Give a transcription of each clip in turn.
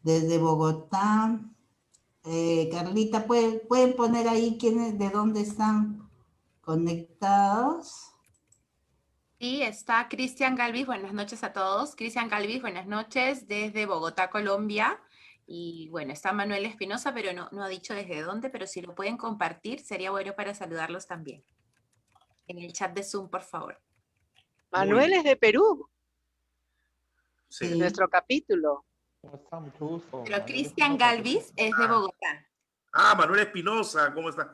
desde Bogotá. Carlita, ¿pueden poner ahí quiénes, de dónde están conectados? Sí, está Cristian Galvis, buenas noches a todos. Cristian Galvis, buenas noches, desde Bogotá, Colombia. Y bueno, está Manuel Espinosa, pero no ha dicho desde dónde, pero si lo pueden compartir, sería bueno para saludarlos también. En el chat de Zoom, por favor. Manuel es de Perú, Sí. nuestro capítulo. ¿Cómo está? Mucho gusto. Pero Cristian Galvis es de Bogotá. Manuel Espinosa, ¿cómo estás?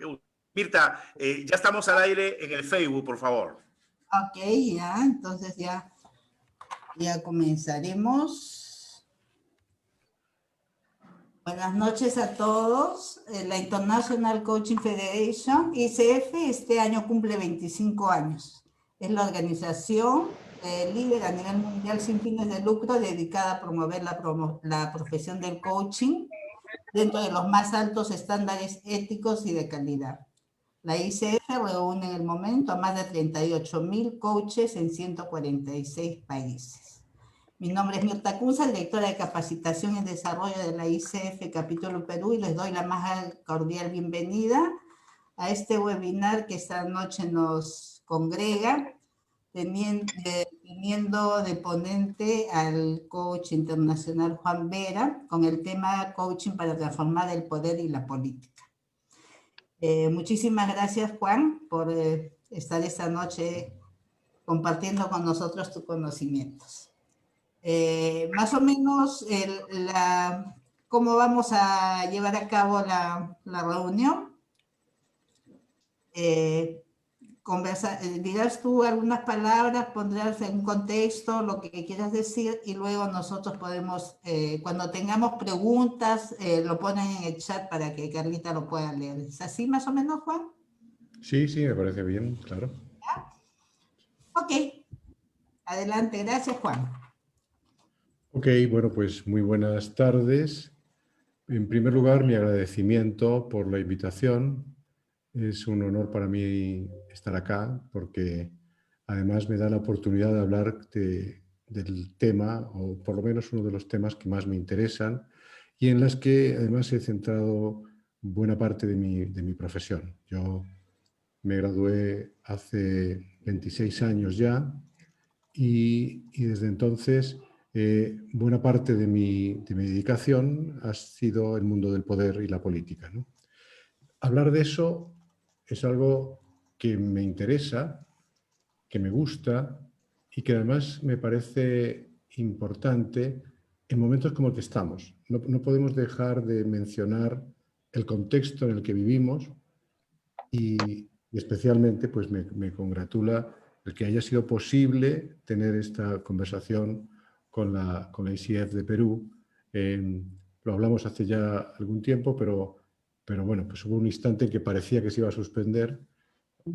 Mirta, ya estamos al aire en el Facebook, por favor. Ok, ya, entonces ya comenzaremos. Buenas noches a todos. La International Coaching Federation, ICF, este año cumple 25 años. Es la organización líder a nivel mundial sin fines de lucro dedicada a promover la profesión del coaching dentro de los más altos estándares éticos y de calidad. La ICF reúne en el momento a más de 38.000 coaches en 146 países. Mi nombre es Mirta Cunza, directora de Capacitación y Desarrollo de la ICF Capítulo Perú, y les doy la más cordial bienvenida a este webinar que esta noche nos congrega, teniendo de ponente al coach internacional Juan Vera, con el tema Coaching para transformar el poder y la política. Muchísimas gracias, Juan, por estar esta noche compartiendo con nosotros tus conocimientos. Más o menos, ¿cómo vamos a llevar a cabo la reunión? Dirás tú algunas palabras, pondrás en un contexto lo que quieras decir, y luego nosotros podemos, cuando tengamos preguntas, lo ponen en el chat para que Carlita lo pueda leer. ¿Es así más o menos, Juan? Sí, me parece bien, claro. ¿Ya? Ok. Adelante, gracias, Juan. Ok, bueno, pues muy buenas tardes. En primer lugar, mi agradecimiento por la invitación. Es un honor para mí estar acá porque además me da la oportunidad de hablar del tema, o por lo menos uno de los temas que más me interesan y en las que además he centrado buena parte de mi profesión. Yo me gradué hace 26 años ya y desde entonces buena parte de mi dedicación ha sido el mundo del poder y la política, ¿no? Hablar de eso es algo que me interesa, que me gusta y que además me parece importante en momentos como el que estamos. No podemos dejar de mencionar el contexto en el que vivimos y especialmente pues me congratula el que haya sido posible tener esta conversación con la ICF de Perú. Lo hablamos hace ya algún tiempo, pero bueno, pues hubo un instante en que parecía que se iba a suspender,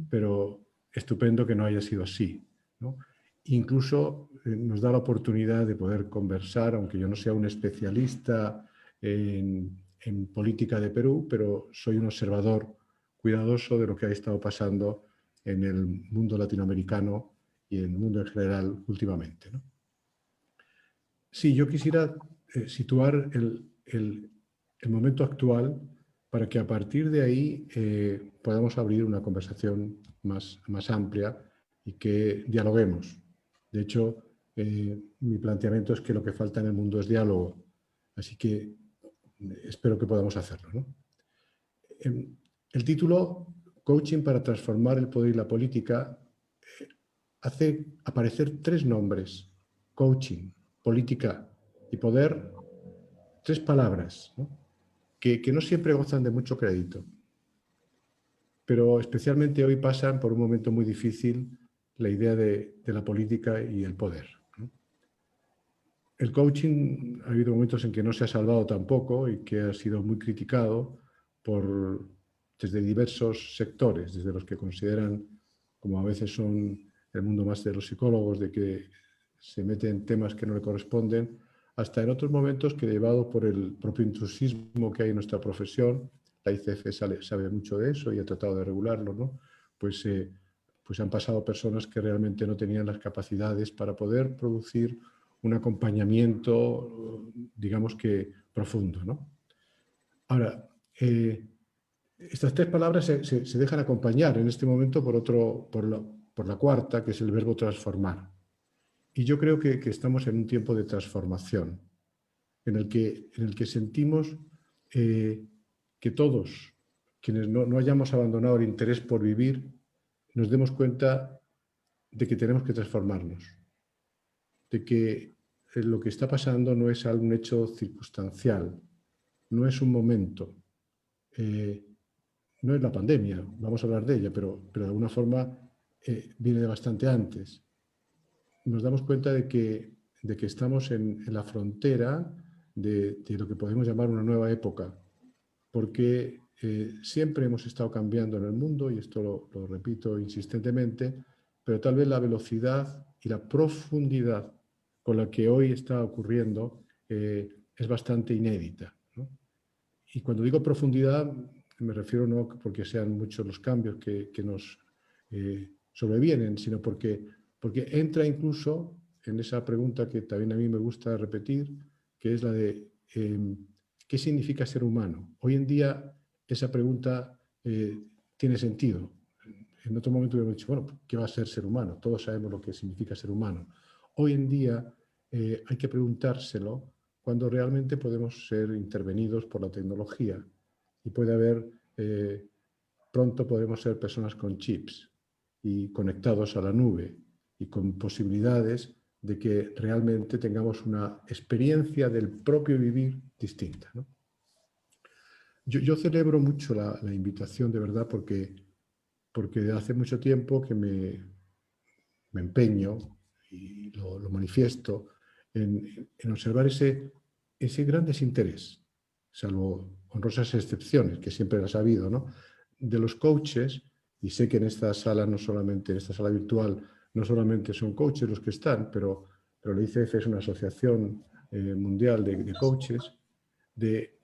pero estupendo que no haya sido así, ¿no? Incluso nos da la oportunidad de poder conversar, aunque yo no sea un especialista en política de Perú, pero soy un observador cuidadoso de lo que ha estado pasando en el mundo latinoamericano y en el mundo en general últimamente, ¿no? Sí, yo quisiera situar el momento actual para que a partir de ahí podamos abrir una conversación más amplia y que dialoguemos. De hecho, mi planteamiento es que lo que falta en el mundo es diálogo, así que espero que podamos hacerlo, ¿no? El título, Coaching para transformar el poder y la política, hace aparecer tres nombres: coaching, política y poder, tres palabras, ¿no? que no siempre gozan de mucho crédito, pero especialmente hoy pasan por un momento muy difícil la idea de la política y el poder, ¿no? El coaching, ha habido momentos en que no se ha salvado tampoco y que ha sido muy criticado desde diversos sectores, desde los que consideran, como a veces son el mundo más de los psicólogos, de que se meten en temas que no le corresponden, hasta en otros momentos que, llevado por el propio intrusismo que hay en nuestra profesión, la ICF sabe mucho de eso y ha tratado de regularlo, ¿no? Pues han pasado personas que realmente no tenían las capacidades para poder producir un acompañamiento, digamos que profundo, ¿no? Ahora, estas tres palabras se dejan acompañar en este momento por la cuarta, que es el verbo transformar. Y yo creo que estamos en un tiempo de transformación, en el que sentimos que todos, quienes no hayamos abandonado el interés por vivir, nos demos cuenta de que tenemos que transformarnos, de que lo que está pasando no es algún hecho circunstancial, no es un momento, no es la pandemia, vamos a hablar de ella, pero de alguna forma viene de bastante antes. Nos damos cuenta de que estamos en la frontera de lo que podemos llamar una nueva época, porque siempre hemos estado cambiando en el mundo, y esto lo repito insistentemente, pero tal vez la velocidad y la profundidad con la que hoy está ocurriendo es bastante inédita, ¿no? Y cuando digo profundidad, me refiero no porque sean muchos los cambios que nos sobrevienen, sino porque entra incluso en esa pregunta que también a mí me gusta repetir, que es la de ¿qué significa ser humano? Hoy en día esa pregunta tiene sentido. En otro momento hubiéramos dicho, bueno, ¿qué va a ser humano? Todos sabemos lo que significa ser humano. Hoy en día hay que preguntárselo cuando realmente podemos ser intervenidos por la tecnología, y puede haber, pronto podremos ser personas con chips y conectados a la nube y con posibilidades de que realmente tengamos una experiencia del propio vivir distinta, ¿no? Yo celebro mucho la invitación, de verdad, porque hace mucho tiempo que me empeño y lo manifiesto en observar ese gran desinterés, salvo honrosas excepciones, que siempre las ha habido, ¿no?, de los coaches. Y sé que en esta sala, no solamente en esta sala virtual, no solamente son coaches los que están, pero la ICF es una asociación mundial de coaches, de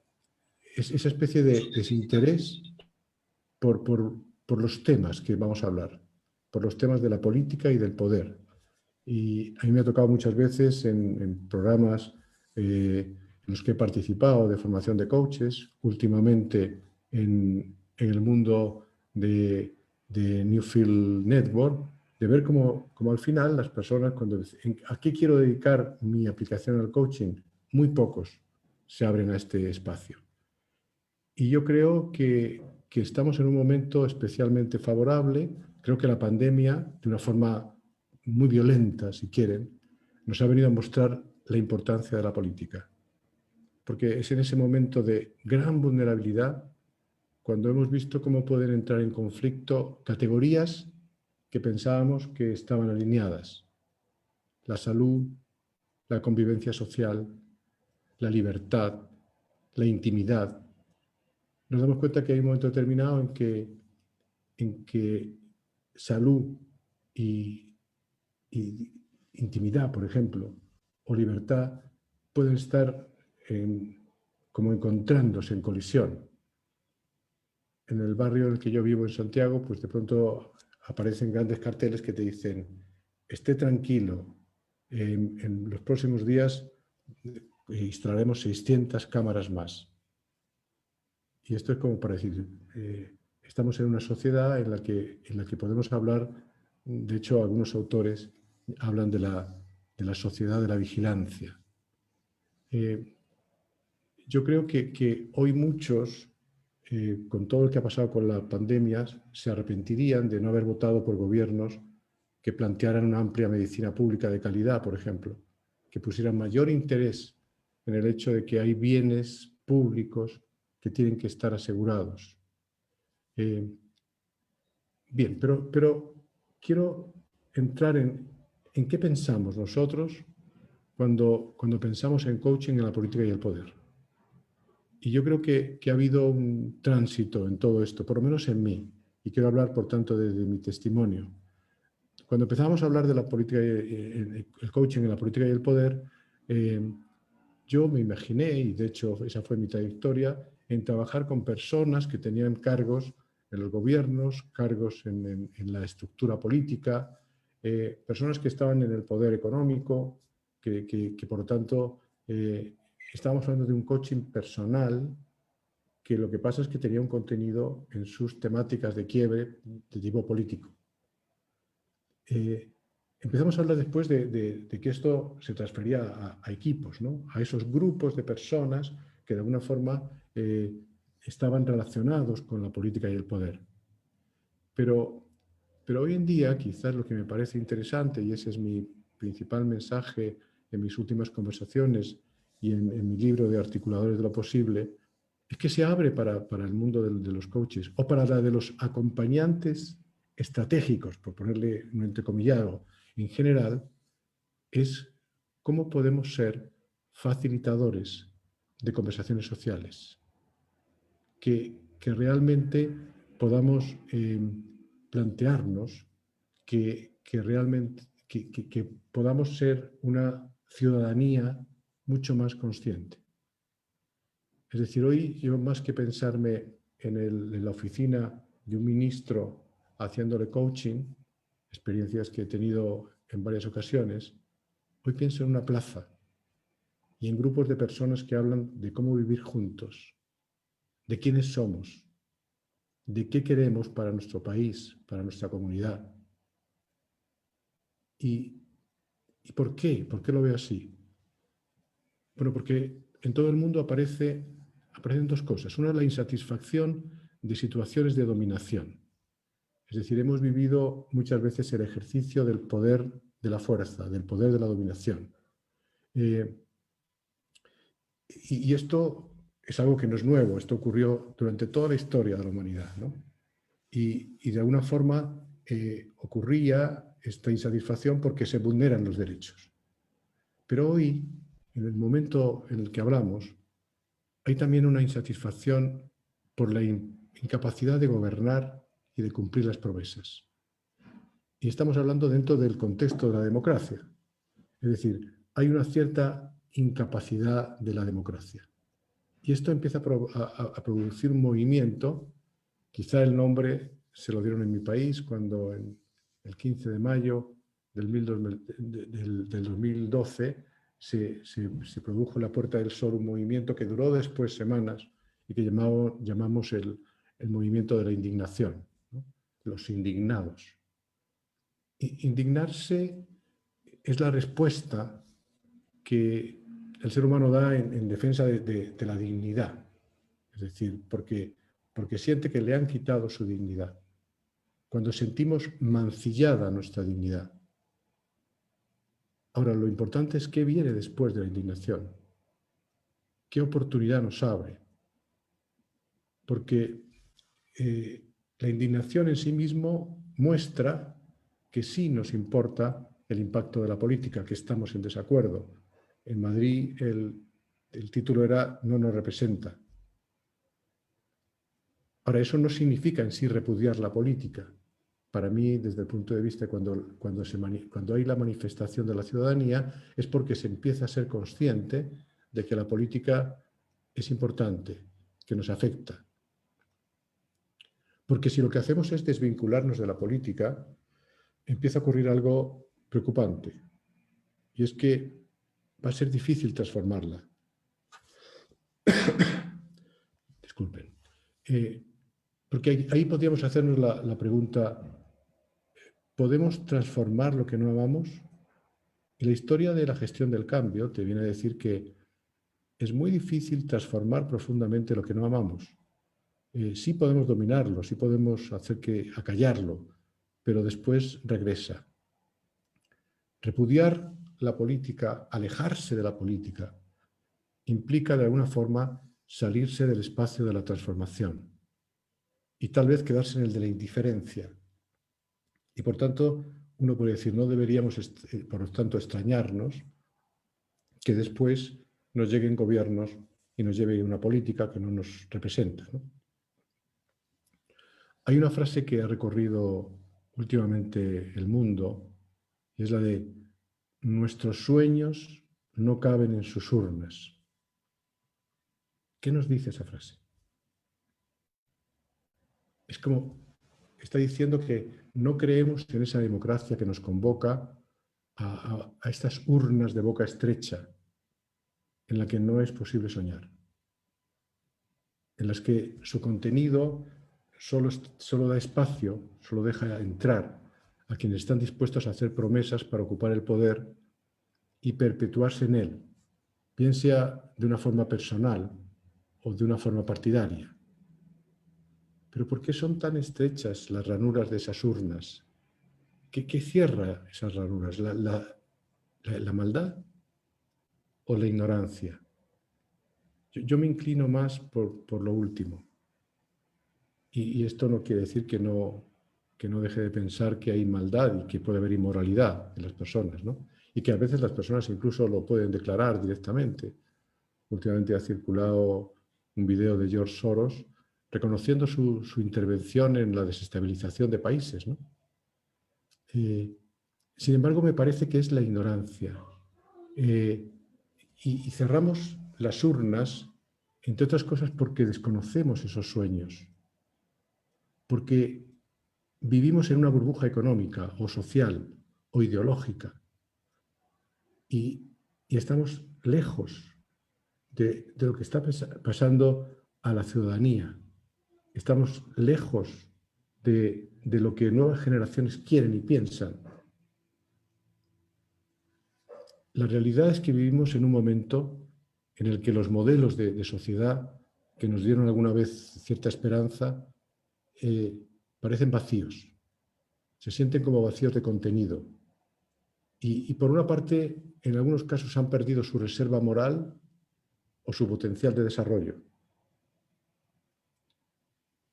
esa especie de desinterés por los temas que vamos a hablar, por los temas de la política y del poder. Y a mí me ha tocado muchas veces en programas en los que he participado de formación de coaches, últimamente en el mundo de Newfield Network, de ver cómo al final las personas, cuando dicen ¿a qué quiero dedicar mi aplicación al coaching?, muy pocos se abren a este espacio. Y yo creo que estamos en un momento especialmente favorable. Creo que la pandemia, de una forma muy violenta, si quieren, nos ha venido a mostrar la importancia de la política. Porque es en ese momento de gran vulnerabilidad cuando hemos visto cómo pueden entrar en conflicto categorías que pensábamos que estaban alineadas: la salud, la convivencia social, la libertad, la intimidad. Nos damos cuenta que hay un momento determinado en que salud y intimidad, por ejemplo, o libertad pueden estar como encontrándose en colisión. En el barrio en el que yo vivo, en Santiago, pues de pronto aparecen grandes carteles que te dicen: esté tranquilo, en los próximos días instalaremos 600 cámaras más. Y esto es como para decir, estamos en una sociedad en la que podemos hablar. De hecho, algunos autores hablan de la sociedad de la vigilancia. Yo creo que hoy muchos, con todo lo que ha pasado con la pandemia, se arrepentirían de no haber votado por gobiernos que plantearan una amplia medicina pública de calidad, por ejemplo, que pusieran mayor interés en el hecho de que hay bienes públicos que tienen que estar asegurados. Bien, pero quiero entrar en qué pensamos nosotros cuando pensamos en coaching, en la política y el poder. Y yo creo que ha habido un tránsito en todo esto, por lo menos en mí, y quiero hablar, por tanto, desde mi testimonio. Cuando empezamos a hablar de la política, el coaching en la política y el poder, yo me imaginé, y de hecho esa fue mi trayectoria, en trabajar con personas que tenían cargos en los gobiernos, cargos en la estructura política, personas que estaban en el poder económico, que por lo tanto estábamos hablando de un coaching personal que lo que pasa es que tenía un contenido en sus temáticas de quiebre de tipo político. Empezamos a hablar después de que esto se transfería a equipos, ¿no? A esos grupos de personas que de alguna forma estaban relacionados con la política y el poder. Pero hoy en día, quizás lo que me parece interesante, y ese es mi principal mensaje en mis últimas conversaciones y en mi libro de Articuladores de lo Posible, es que se abre para el mundo de los coaches o para la de los acompañantes estratégicos, por ponerle un entrecomillado, en general, es cómo podemos ser facilitadores de conversaciones sociales, que realmente podamos plantearnos que realmente que podamos ser una ciudadanía mucho más consciente. Es decir, hoy yo más que pensarme en la oficina de un ministro haciéndole coaching, experiencias que he tenido en varias ocasiones, hoy pienso en una plaza y en grupos de personas que hablan de cómo vivir juntos, de quiénes somos, de qué queremos para nuestro país, para nuestra comunidad. ¿Y por qué? ¿Por qué lo veo así? Bueno, porque en todo el mundo aparecen dos cosas. Una es la insatisfacción de situaciones de dominación. Es decir, hemos vivido muchas veces el ejercicio del poder de la fuerza, del poder de la dominación. Y esto es algo que no es nuevo, esto ocurrió durante toda la historia de la humanidad, ¿no? Y de alguna forma ocurría esta insatisfacción porque se vulneran los derechos. Pero hoy, en el momento en el que hablamos, hay también una insatisfacción por la incapacidad de gobernar y de cumplir las promesas. Y estamos hablando dentro del contexto de la democracia. Es decir, hay una cierta incapacidad de la democracia. Y esto empieza a producir un movimiento. Quizá el nombre se lo dieron en mi país cuando el 15 de mayo del 2012 se produjo en la Puerta del Sol un movimiento que duró después semanas y que llamamos el movimiento de la indignación, ¿no? Los indignados. Indignarse es la respuesta que el ser humano da en defensa de la dignidad. Es decir, porque siente que le han quitado su dignidad. Cuando sentimos mancillada nuestra dignidad. Ahora, lo importante es qué viene después de la indignación. ¿Qué oportunidad nos abre? Porque la indignación en sí mismo muestra que sí nos importa el impacto de la política, que estamos en desacuerdo. En Madrid el título era "No nos representa". Ahora, eso no significa en sí repudiar la política. Para mí, desde el punto de vista, cuando hay la manifestación de la ciudadanía, es porque se empieza a ser consciente de que la política es importante, que nos afecta. Porque si lo que hacemos es desvincularnos de la política, empieza a ocurrir algo preocupante. Y es que va a ser difícil transformarla. Disculpen. Porque ahí podríamos hacernos la pregunta: ¿podemos transformar lo que no amamos? Y la historia de la gestión del cambio te viene a decir que es muy difícil transformar profundamente lo que no amamos. Sí podemos dominarlo, sí podemos acallarlo, pero después regresa. Repudiar la política, alejarse de la política, implica de alguna forma salirse del espacio de la transformación y tal vez quedarse en el de la indiferencia. Y por tanto, uno puede decir, no deberíamos, por lo tanto, extrañarnos que después nos lleguen gobiernos y nos lleve una política que no nos representa, ¿no? Hay una frase que ha recorrido últimamente el mundo y es la de: nuestros sueños no caben en sus urnas. ¿Qué nos dice esa frase? Es como está diciendo que no creemos en esa democracia que nos convoca a estas urnas de boca estrecha, en la que no es posible soñar, en las que su contenido solo da espacio, solo deja entrar a quienes están dispuestos a hacer promesas para ocupar el poder y perpetuarse en él, bien sea de una forma personal o de una forma partidaria. Pero ¿por qué son tan estrechas las ranuras de esas urnas? ¿Qué cierra esas ranuras? ¿La maldad o la ignorancia? Yo me inclino más por lo último. Y esto no quiere decir que no deje de pensar que hay maldad y que puede haber inmoralidad en las personas, ¿no? Y que a veces las personas incluso lo pueden declarar directamente. Últimamente ha circulado un video de George Soros reconociendo su intervención en la desestabilización de países, ¿no? Sin embargo, me parece que es la ignorancia. Y cerramos las urnas, entre otras cosas, porque desconocemos esos sueños. Porque vivimos en una burbuja económica o social o ideológica y estamos lejos de lo que está pasando a la ciudadanía. Estamos lejos de lo que nuevas generaciones quieren y piensan. La realidad es que vivimos en un momento en el que los modelos de sociedad que nos dieron alguna vez cierta esperanza parecen vacíos. Se sienten como vacíos de contenido. Y por una parte, en algunos casos han perdido su reserva moral o su potencial de desarrollo.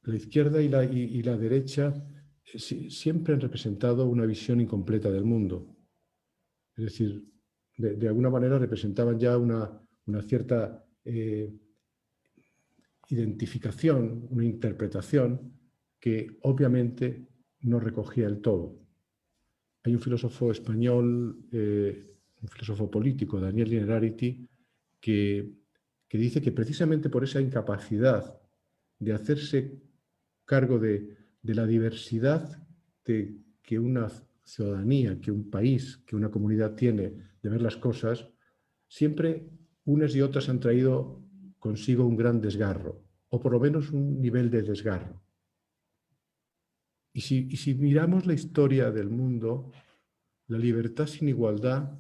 La izquierda y la derecha siempre han representado una visión incompleta del mundo. Es decir, de alguna manera representaban ya una cierta identificación, una interpretación que obviamente no recogía el todo. Hay un filósofo español, un filósofo político, Daniel Innerarity, que dice que precisamente por esa incapacidad de hacerse cargo de la diversidad que una ciudadanía, que un país, que una comunidad tiene de ver las cosas, siempre unas y otras han traído consigo un gran desgarro, o por lo menos un nivel de desgarro. Y si miramos la historia del mundo, la libertad sin igualdad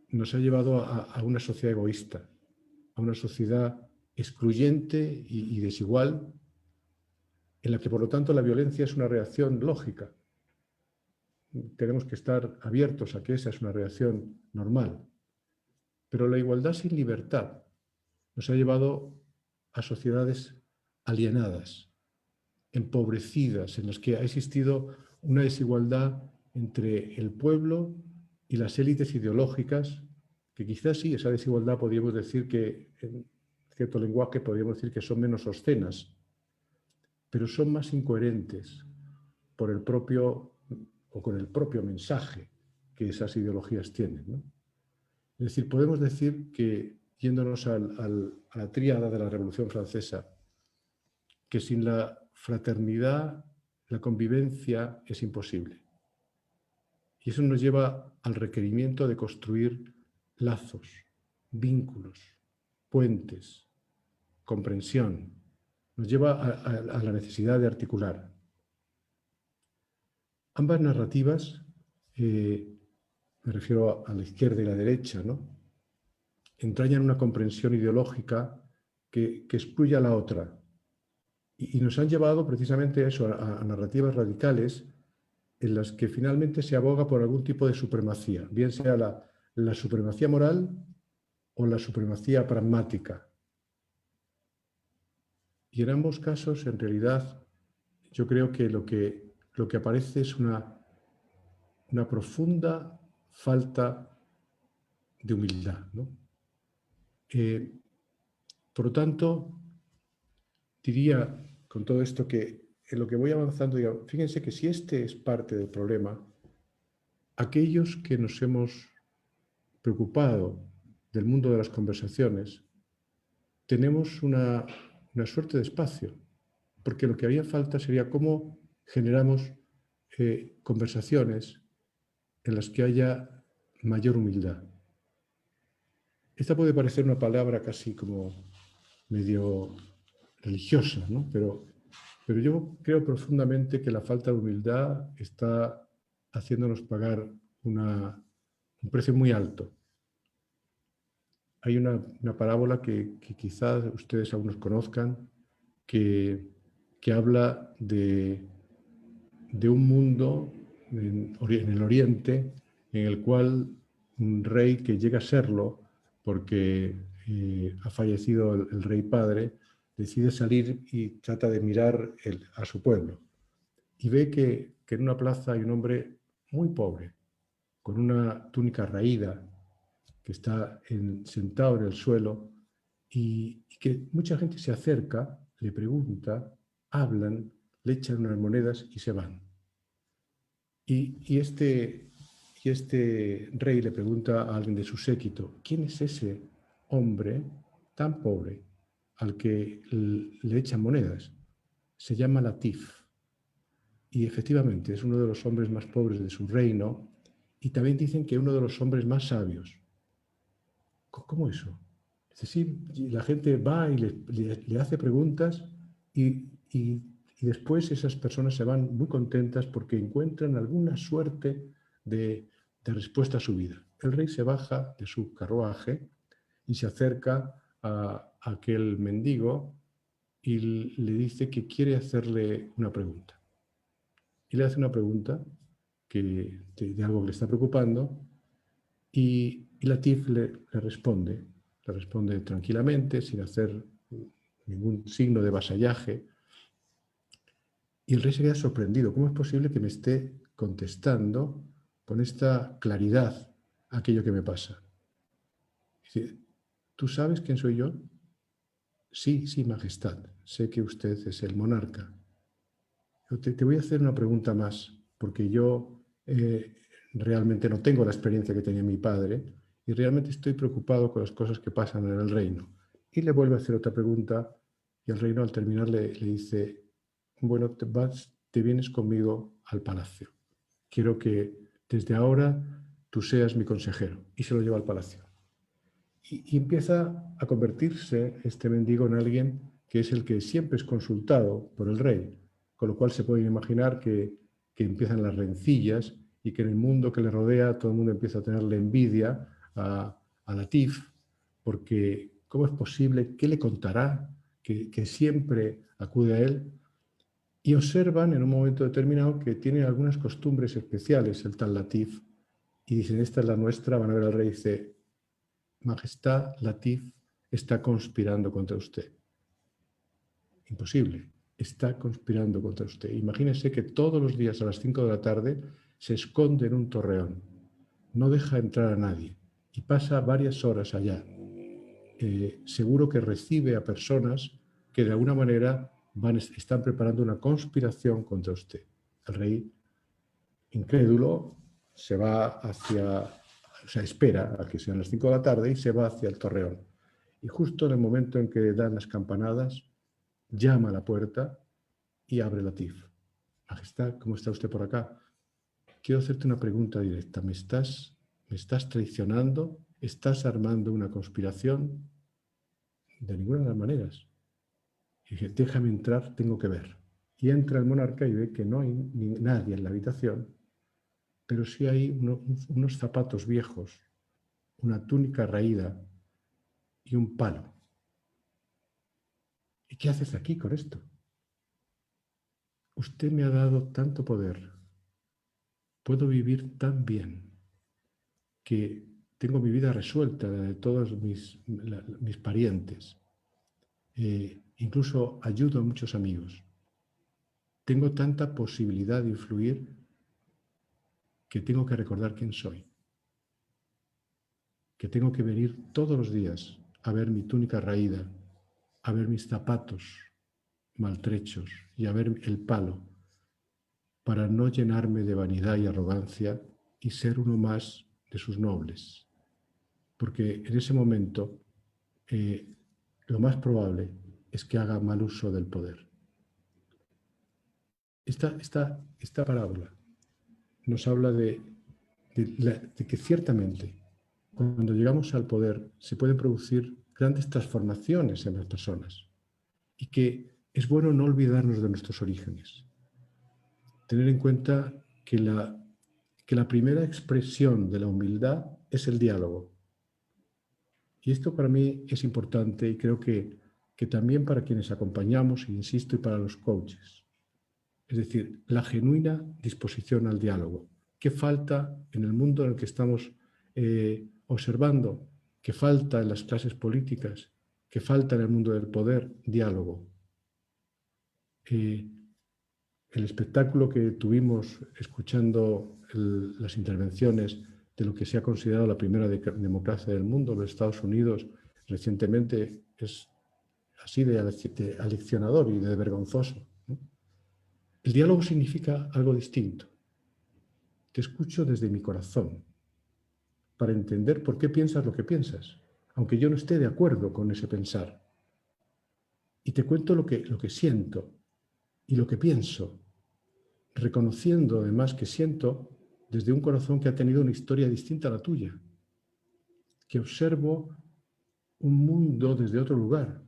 nos ha llevado a una sociedad egoísta, a una sociedad excluyente y desigual, en la que por lo tanto la violencia es una reacción lógica. Tenemos que estar abiertos a que esa es una reacción normal. Pero la igualdad sin libertad nos ha llevado a sociedades alienadas, empobrecidas, en las que ha existido una desigualdad entre el pueblo y las élites ideológicas, que quizás sí, esa desigualdad podríamos decir que, en cierto lenguaje, podríamos decir que son menos obscenas, pero son más incoherentes por el propio o con el propio mensaje que esas ideologías tienen, ¿no? Es decir, podemos decir que, yéndonos a la tríada de la Revolución Francesa, que sin la fraternidad la convivencia es imposible. Y eso nos lleva al requerimiento de construir lazos, vínculos, puentes, comprensión. Nos lleva a la necesidad de articular. Ambas narrativas, me refiero a la izquierda y la derecha, ¿no?, entrañan una comprensión ideológica que excluye a la otra. Y nos han llevado precisamente a eso, a narrativas radicales en las que finalmente se aboga por algún tipo de supremacía, bien sea la supremacía moral o la supremacía pragmática. Y en ambos casos, en realidad, yo creo que lo que aparece es una profunda falta de humildad, ¿no? Por lo tanto, diría con todo esto que en lo que voy avanzando, digo, fíjense que si este es parte del problema, aquellos que nos hemos preocupado del mundo de las conversaciones, tenemos una suerte de espacio, porque lo que haría falta sería cómo generamos conversaciones en las que haya mayor humildad, esta puede parecer una palabra casi como medio religiosa, ¿no? Pero yo creo profundamente que la falta de humildad está haciéndonos pagar un precio muy alto. Hay una parábola que quizás ustedes algunos conozcan, que habla de un mundo en el Oriente en el cual un rey que llega a serlo porque ha fallecido el rey padre, decide salir y trata de mirar a su pueblo. Y ve que en una plaza hay un hombre muy pobre, con una túnica raída, que está sentado en el suelo y que mucha gente se acerca, le pregunta, hablan, le echan unas monedas y se van. Y este rey le pregunta a alguien de su séquito, ¿quién es ese hombre tan pobre al que le echan monedas? Se llama Latif. Y efectivamente es uno de los hombres más pobres de su reino y también dicen que uno de los hombres más sabios. ¿Cómo eso? Es decir, la gente va y le hace preguntas y después esas personas se van muy contentas porque encuentran alguna suerte de respuesta a su vida. El rey se baja de su carruaje y se acerca a aquel mendigo y le dice que quiere hacerle una pregunta. Y le hace una pregunta de algo que le está preocupando y Latif le responde tranquilamente, sin hacer ningún signo de vasallaje. Y el rey se queda sorprendido. ¿Cómo es posible que me esté contestando con esta claridad aquello que me pasa? Dice, ¿tú sabes quién soy yo? Sí, sí, majestad. Sé que usted es el monarca. Te voy a hacer una pregunta más, porque yo realmente no tengo la experiencia que tenía mi padre y realmente estoy preocupado con las cosas que pasan en el reino. Y le vuelve a hacer otra pregunta y el reino al terminar le dice, bueno, te vienes conmigo al palacio. Quiero que desde ahora tú seas mi consejero. Y se lo lleva al palacio. Y empieza a convertirse este mendigo en alguien que es el que siempre es consultado por el rey, con lo cual se pueden imaginar que empiezan las rencillas y que en el mundo que le rodea todo el mundo empieza a tenerle envidia a Latif, porque ¿cómo es posible? ¿Qué le contará? Que siempre acude a él. Y observan en un momento determinado que tiene algunas costumbres especiales el tal Latif y dicen, esta es la nuestra. Van a ver al rey y dice, Majestad, Latif está conspirando contra usted. Imposible. Está conspirando contra usted. Imagínese que todos los días a las 5 de la tarde se esconde en un torreón. No deja entrar a nadie y pasa varias horas allá. Seguro que recibe a personas que de alguna manera están preparando una conspiración contra usted. El rey, incrédulo, se va espera a que sean las 5 de la tarde y se va hacia el torreón. Y justo en el momento en que dan las campanadas, llama a la puerta y abre Latif. Majestad, ¿cómo está usted por acá? Quiero hacerte una pregunta directa. ¿Me estás traicionando? ¿Estás armando una conspiración? De ninguna de las maneras. Y dije, déjame entrar, tengo que ver. Y entra el monarca y ve que no hay nadie en la habitación, pero sí hay unos zapatos viejos, una túnica raída y un palo. ¿Y qué haces aquí con esto? Usted me ha dado tanto poder, puedo vivir tan bien, que tengo mi vida resuelta, la de todos mis parientes. Incluso ayudo a muchos amigos. Tengo tanta posibilidad de influir que tengo que recordar quién soy. Que tengo que venir todos los días a ver mi túnica raída, a ver mis zapatos maltrechos y a ver el palo, para no llenarme de vanidad y arrogancia y ser uno más de sus nobles. Porque en ese momento lo más probable es que haga mal uso del poder. Esta parábola nos habla de que ciertamente cuando llegamos al poder se pueden producir grandes transformaciones en las personas y que es bueno no olvidarnos de nuestros orígenes. Tener en cuenta que la primera expresión de la humildad es el diálogo. Y esto para mí es importante y creo que también para quienes acompañamos, insisto, y para los coaches. Es decir, la genuina disposición al diálogo. ¿Qué falta en el mundo en el que estamos observando? ¿Qué falta en las clases políticas? ¿Qué falta en el mundo del poder? Diálogo. El espectáculo que tuvimos escuchando las intervenciones de lo que se ha considerado la primera democracia del mundo, los Estados Unidos, recientemente, es así de aleccionador y de vergonzoso, ¿no? El diálogo significa algo distinto. Te escucho desde mi corazón para entender por qué piensas lo que piensas, aunque yo no esté de acuerdo con ese pensar. Y te cuento lo que siento y lo que pienso, reconociendo además que siento desde un corazón que ha tenido una historia distinta a la tuya, que observo un mundo desde otro lugar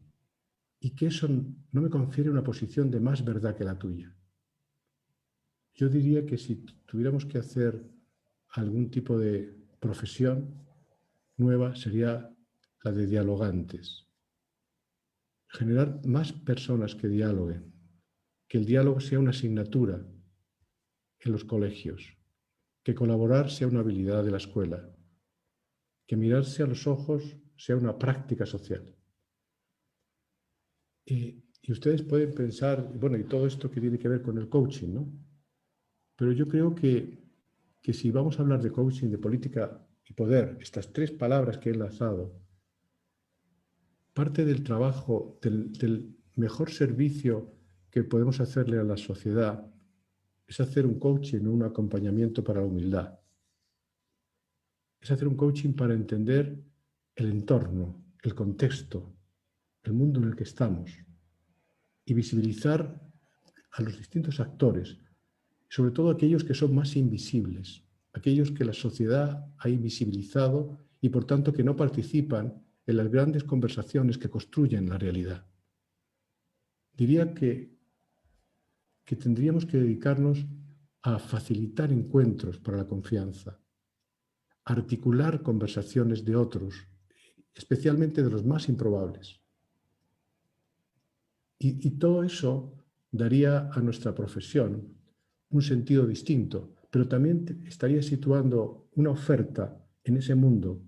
y que eso no me confiere una posición de más verdad que la tuya. Yo diría que si tuviéramos que hacer algún tipo de profesión nueva sería la de dialogantes. Generar más personas que dialoguen, que el diálogo sea una asignatura en los colegios, que colaborar sea una habilidad de la escuela, que mirarse a los ojos sea una práctica social. Y ustedes pueden pensar, bueno, y todo esto que tiene que ver con el coaching, ¿no? Pero yo creo que si vamos a hablar de coaching, de política y poder, estas tres palabras que he enlazado, parte del trabajo, del mejor servicio que podemos hacerle a la sociedad es hacer un coaching, un acompañamiento para la humildad. Es hacer un coaching para entender el entorno, el contexto, el mundo en el que estamos y visibilizar a los distintos actores, sobre todo aquellos que son más invisibles, aquellos que la sociedad ha invisibilizado y por tanto que no participan en las grandes conversaciones que construyen la realidad. Diría que tendríamos que dedicarnos a facilitar encuentros para la confianza, a articular conversaciones de otros, especialmente de los más improbables. Y todo eso daría a nuestra profesión un sentido distinto, pero también estaría situando una oferta en ese mundo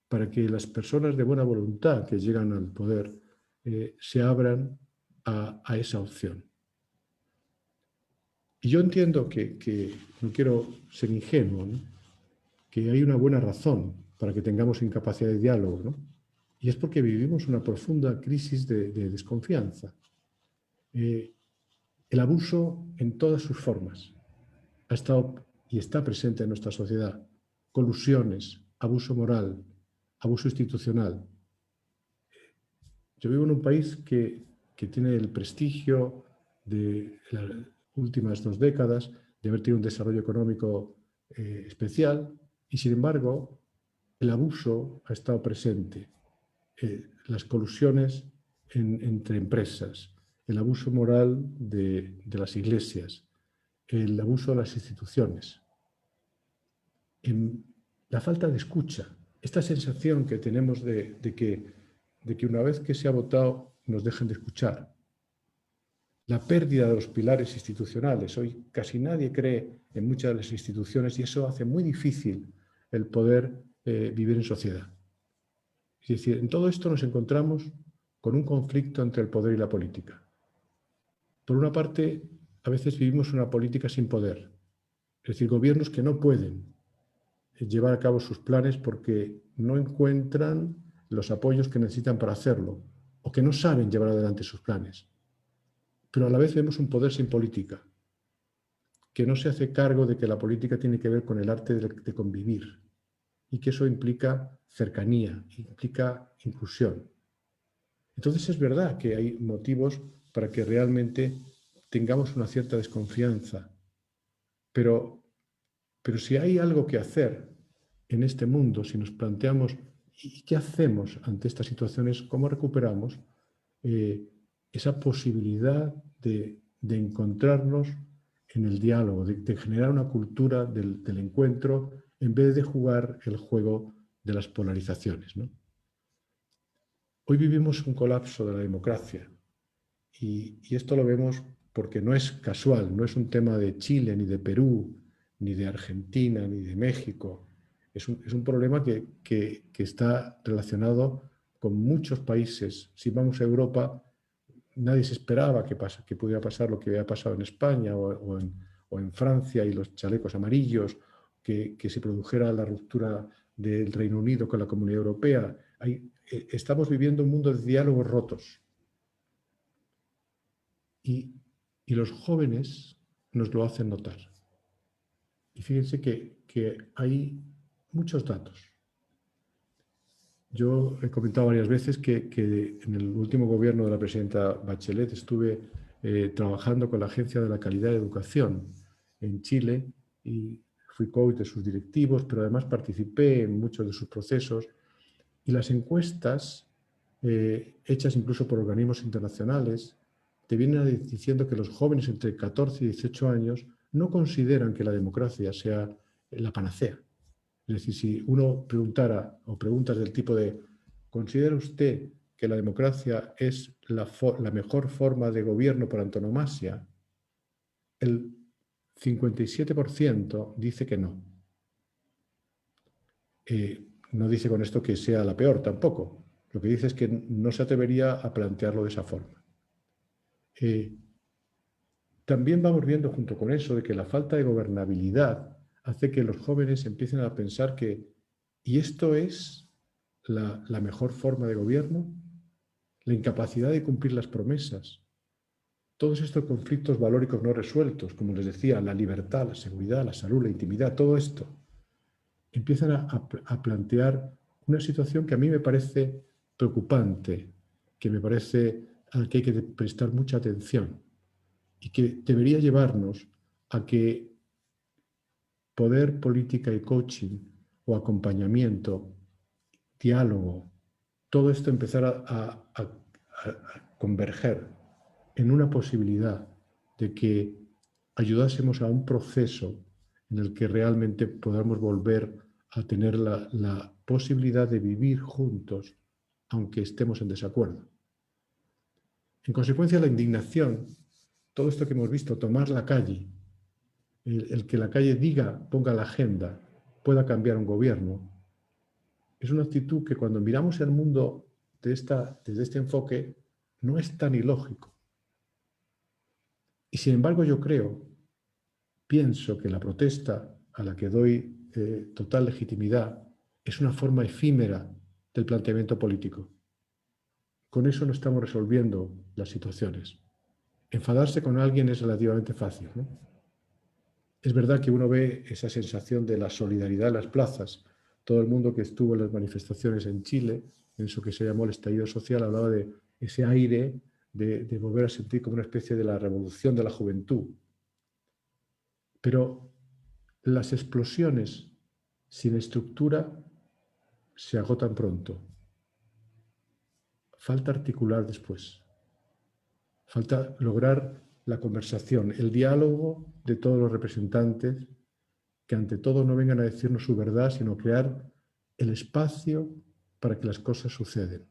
para que las personas de buena voluntad que llegan al poder se abran a esa opción. Y yo entiendo que no quiero ser ingenuo, ¿no? Que hay una buena razón para que tengamos incapacidad de diálogo, ¿no? Y es porque vivimos una profunda crisis de desconfianza. El abuso en todas sus formas ha estado y está presente en nuestra sociedad. Colusiones, abuso moral, abuso institucional. Yo vivo en un país que tiene el prestigio de las últimas 2 décadas de haber tenido un desarrollo económico especial y, sin embargo, el abuso ha estado presente. Las colusiones entre empresas, el abuso moral de las iglesias, el abuso de las instituciones, la falta de escucha, esta sensación que tenemos de que una vez que se ha votado nos dejan de escuchar, la pérdida de los pilares institucionales. Hoy casi nadie cree en muchas de las instituciones y eso hace muy difícil el poder vivir en sociedad. Es decir, en todo esto nos encontramos con un conflicto entre el poder y la política. Por una parte, a veces vivimos una política sin poder, es decir, gobiernos que no pueden llevar a cabo sus planes porque no encuentran los apoyos que necesitan para hacerlo o que no saben llevar adelante sus planes. Pero a la vez vemos un poder sin política, que no se hace cargo de que la política tiene que ver con el arte de convivir y que eso implica cercanía, implica inclusión. Entonces es verdad que hay motivos para que realmente tengamos una cierta desconfianza, pero si hay algo que hacer en este mundo, si nos planteamos ¿y qué hacemos ante estas situaciones? ¿Cómo recuperamos esa posibilidad de encontrarnos en el diálogo, de generar una cultura del encuentro en vez de jugar el juego de las polarizaciones, ¿no? Hoy vivimos un colapso de la democracia y esto lo vemos porque no es casual, no es un tema de Chile, ni de Perú, ni de Argentina, ni de México. Es un problema que está relacionado con muchos países. Si vamos a Europa, nadie se esperaba que pudiera pasar lo que había pasado en España o en Francia y los chalecos amarillos, que se produjera la ruptura del Reino Unido con la Comunidad Europea. Estamos viviendo un mundo de diálogos rotos. Y los jóvenes nos lo hacen notar. Y fíjense que hay muchos datos. Yo he comentado varias veces que en el último gobierno de la presidenta Bachelet estuve trabajando con la Agencia de la Calidad de Educación en Chile y fui coach de sus directivos, pero además participé en muchos de sus procesos. Y las encuestas, hechas incluso por organismos internacionales, te vienen diciendo que los jóvenes entre 14 y 18 años no consideran que la democracia sea la panacea. Es decir, si uno preguntara o preguntas del tipo de ¿considera usted que la democracia es la mejor forma de gobierno por antonomasia? El 57% dice que no. No dice con esto que sea la peor tampoco. Lo que dice es que no se atrevería a plantearlo de esa forma. También vamos viendo junto con eso de que la falta de gobernabilidad hace que los jóvenes empiecen a pensar que ¿y esto es la mejor forma de gobierno? La incapacidad de cumplir las promesas. Todos estos conflictos valóricos no resueltos, como les decía, la libertad, la seguridad, la salud, la intimidad, todo esto, empiezan a plantear una situación que a mí me parece preocupante, que me parece al que hay que prestar mucha atención y que debería llevarnos a que poder, política y coaching o acompañamiento, diálogo, todo esto empezar a converger en una posibilidad de que ayudásemos a un proceso en el que realmente podamos volver a tener la posibilidad de vivir juntos, aunque estemos en desacuerdo. En consecuencia, la indignación, todo esto que hemos visto, tomar la calle, el que la calle ponga la agenda, pueda cambiar un gobierno, es una actitud que cuando miramos el mundo desde este enfoque no es tan ilógico. Y sin embargo yo pienso que la protesta a la que doy total legitimidad es una forma efímera del planteamiento político. Con eso no estamos resolviendo las situaciones. Enfadarse con alguien es relativamente fácil, ¿no? Es verdad que uno ve esa sensación de la solidaridad en las plazas. Todo el mundo que estuvo en las manifestaciones en Chile, en eso que se llamó el estallido social, hablaba de ese aire de volver a sentir como una especie de la revolución de la juventud. Pero las explosiones sin estructura se agotan pronto. Falta articular después. Falta lograr la conversación, el diálogo de todos los representantes, que ante todo no vengan a decirnos su verdad, sino crear el espacio para que las cosas sucedan.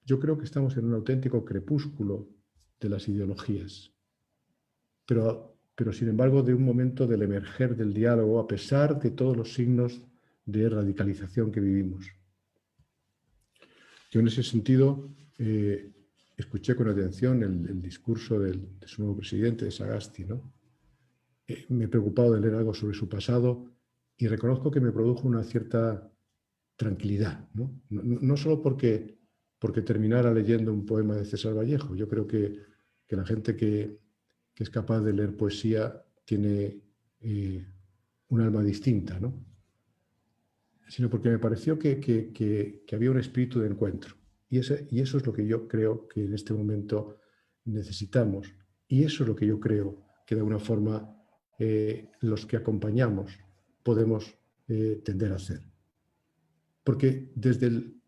Yo creo que estamos en un auténtico crepúsculo de las ideologías, pero sin embargo de un momento del emerger del diálogo, a pesar de todos los signos de radicalización que vivimos. Yo en ese sentido escuché con atención el discurso de su nuevo presidente, de Sagasti, ¿no? Me he preocupado de leer algo sobre su pasado y reconozco que me produjo una cierta tranquilidad, ¿no? No solo porque terminara leyendo un poema de César Vallejo. Yo creo que la gente que es capaz de leer poesía tiene un alma distinta, ¿no? Sino porque me pareció que había un espíritu de encuentro. Y eso es lo que yo creo que en este momento necesitamos. Y eso es lo que yo creo que de alguna forma los que acompañamos podemos tender a hacer. Porque desde el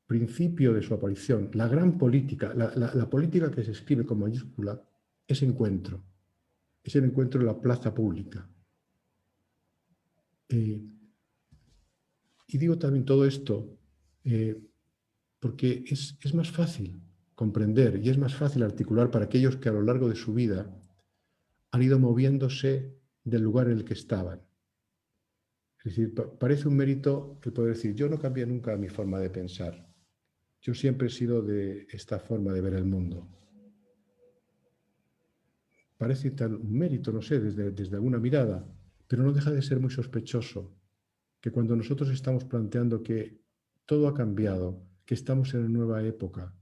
principio de su aparición, la gran política, la política que se escribe con mayúscula, es encuentro. Es el encuentro en la plaza pública. Y digo también todo esto porque es más fácil comprender y es más fácil articular para aquellos que a lo largo de su vida han ido moviéndose del lugar en el que estaban. Es decir, parece un mérito el poder decir, yo no cambié nunca mi forma de pensar. Yo siempre he sido de esta forma de ver el mundo. Parece un mérito, no sé, desde alguna mirada, pero no deja de ser muy sospechoso que cuando nosotros estamos planteando que todo ha cambiado, que estamos en una nueva época,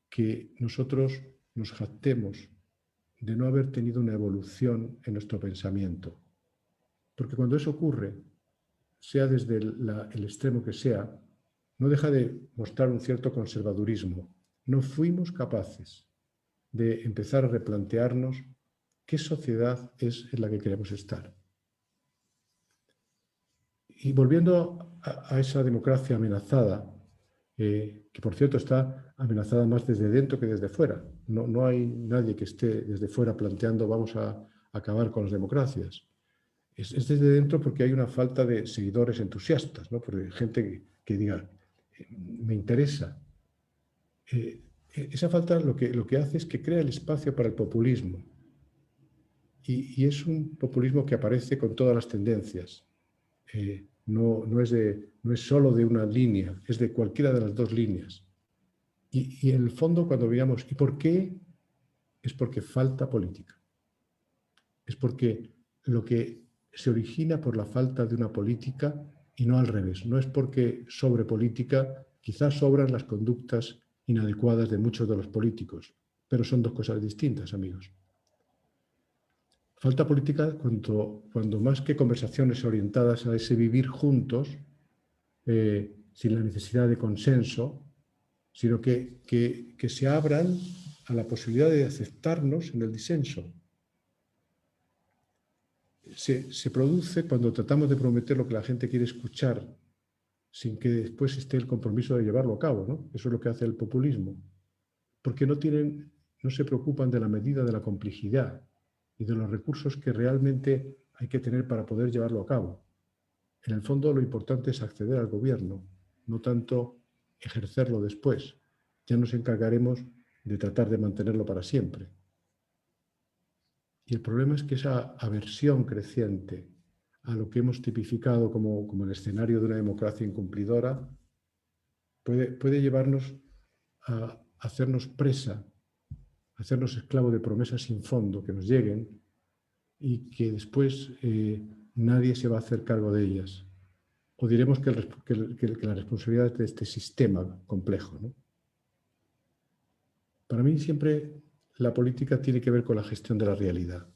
que nosotros nos jactemos de no haber tenido una evolución en nuestro pensamiento. Porque cuando eso ocurre, sea desde el extremo que sea, no deja de mostrar un cierto conservadurismo. No fuimos capaces de empezar a replantearnos qué sociedad es en la que queremos estar. Y volviendo a esa democracia amenazada, que por cierto está amenazada más desde dentro que desde fuera. No hay nadie que esté desde fuera planteando vamos a acabar con las democracias. Es desde dentro porque hay una falta de seguidores entusiastas, ¿no? Porque gente que diga, me interesa. Esa falta lo que hace es que crea el espacio para el populismo. Y es un populismo que aparece con todas las tendencias. No es solo de una línea, es de cualquiera de las dos líneas. Y en el fondo, cuando veamos, ¿y por qué? Es porque falta política. Es porque lo que se origina por la falta de una política y no al revés. No es porque sobre política, quizás sobran las conductas inadecuadas de muchos de los políticos, pero son dos cosas distintas, amigos. Falta política cuando más que conversaciones orientadas a ese vivir juntos, sin la necesidad de consenso, sino que se abran a la posibilidad de aceptarnos en el disenso. Se produce cuando tratamos de prometer lo que la gente quiere escuchar, sin que después esté el compromiso de llevarlo a cabo, ¿no? Eso es lo que hace el populismo. Porque no se preocupan de la medida de la complejidad y de los recursos que realmente hay que tener para poder llevarlo a cabo. En el fondo, lo importante es acceder al gobierno, no tanto ejercerlo después. Ya nos encargaremos de tratar de mantenerlo para siempre. Y el problema es que esa aversión creciente a lo que hemos tipificado como el escenario de una democracia incumplidora puede llevarnos a hacernos presa, a hacernos esclavos de promesas sin fondo que nos lleguen y que después nadie se va a hacer cargo de ellas. O diremos que la responsabilidad es de este sistema complejo, ¿no? Para mí siempre la política tiene que ver con la gestión de la realidad.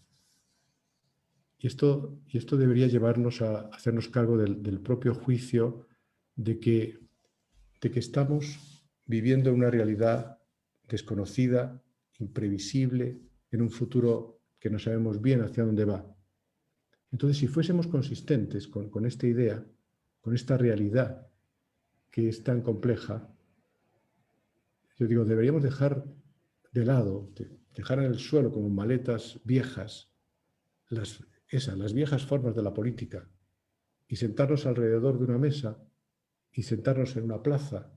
Y esto debería llevarnos a hacernos cargo del propio juicio de que estamos viviendo una realidad desconocida, imprevisible, en un futuro que no sabemos bien hacia dónde va. Entonces, si fuésemos consistentes con esta idea, con esta realidad que es tan compleja, yo digo, deberíamos dejar de lado, dejar en el suelo como maletas viejas, las viejas formas de la política y sentarnos alrededor de una mesa y sentarnos en una plaza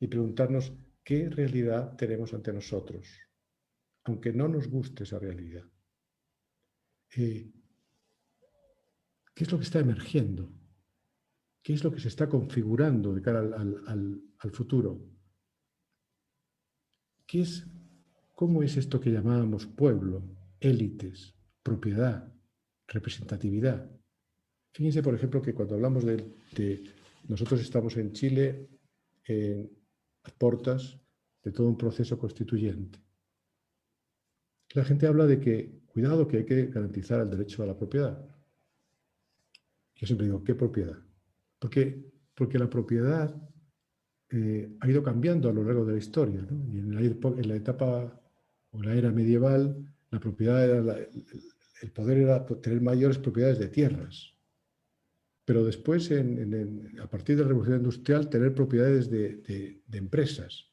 y preguntarnos qué realidad tenemos ante nosotros, aunque no nos guste esa realidad. ¿Qué es lo que está emergiendo? ¿Qué es lo que se está configurando de cara al futuro? ¿Cómo es esto que llamábamos pueblo, élites, propiedad, representatividad? Fíjense, por ejemplo, que cuando hablamos nosotros estamos en Chile a portas de todo un proceso constituyente. La gente habla de que, cuidado, que hay que garantizar el derecho a la propiedad. Yo siempre digo, ¿qué propiedad? Porque la propiedad ha ido cambiando a lo largo de la historia, ¿no? Y en la etapa o la era medieval, la propiedad era el poder era tener mayores propiedades de tierras. pero después, a partir de la Revolución Industrial, tener propiedades de empresas.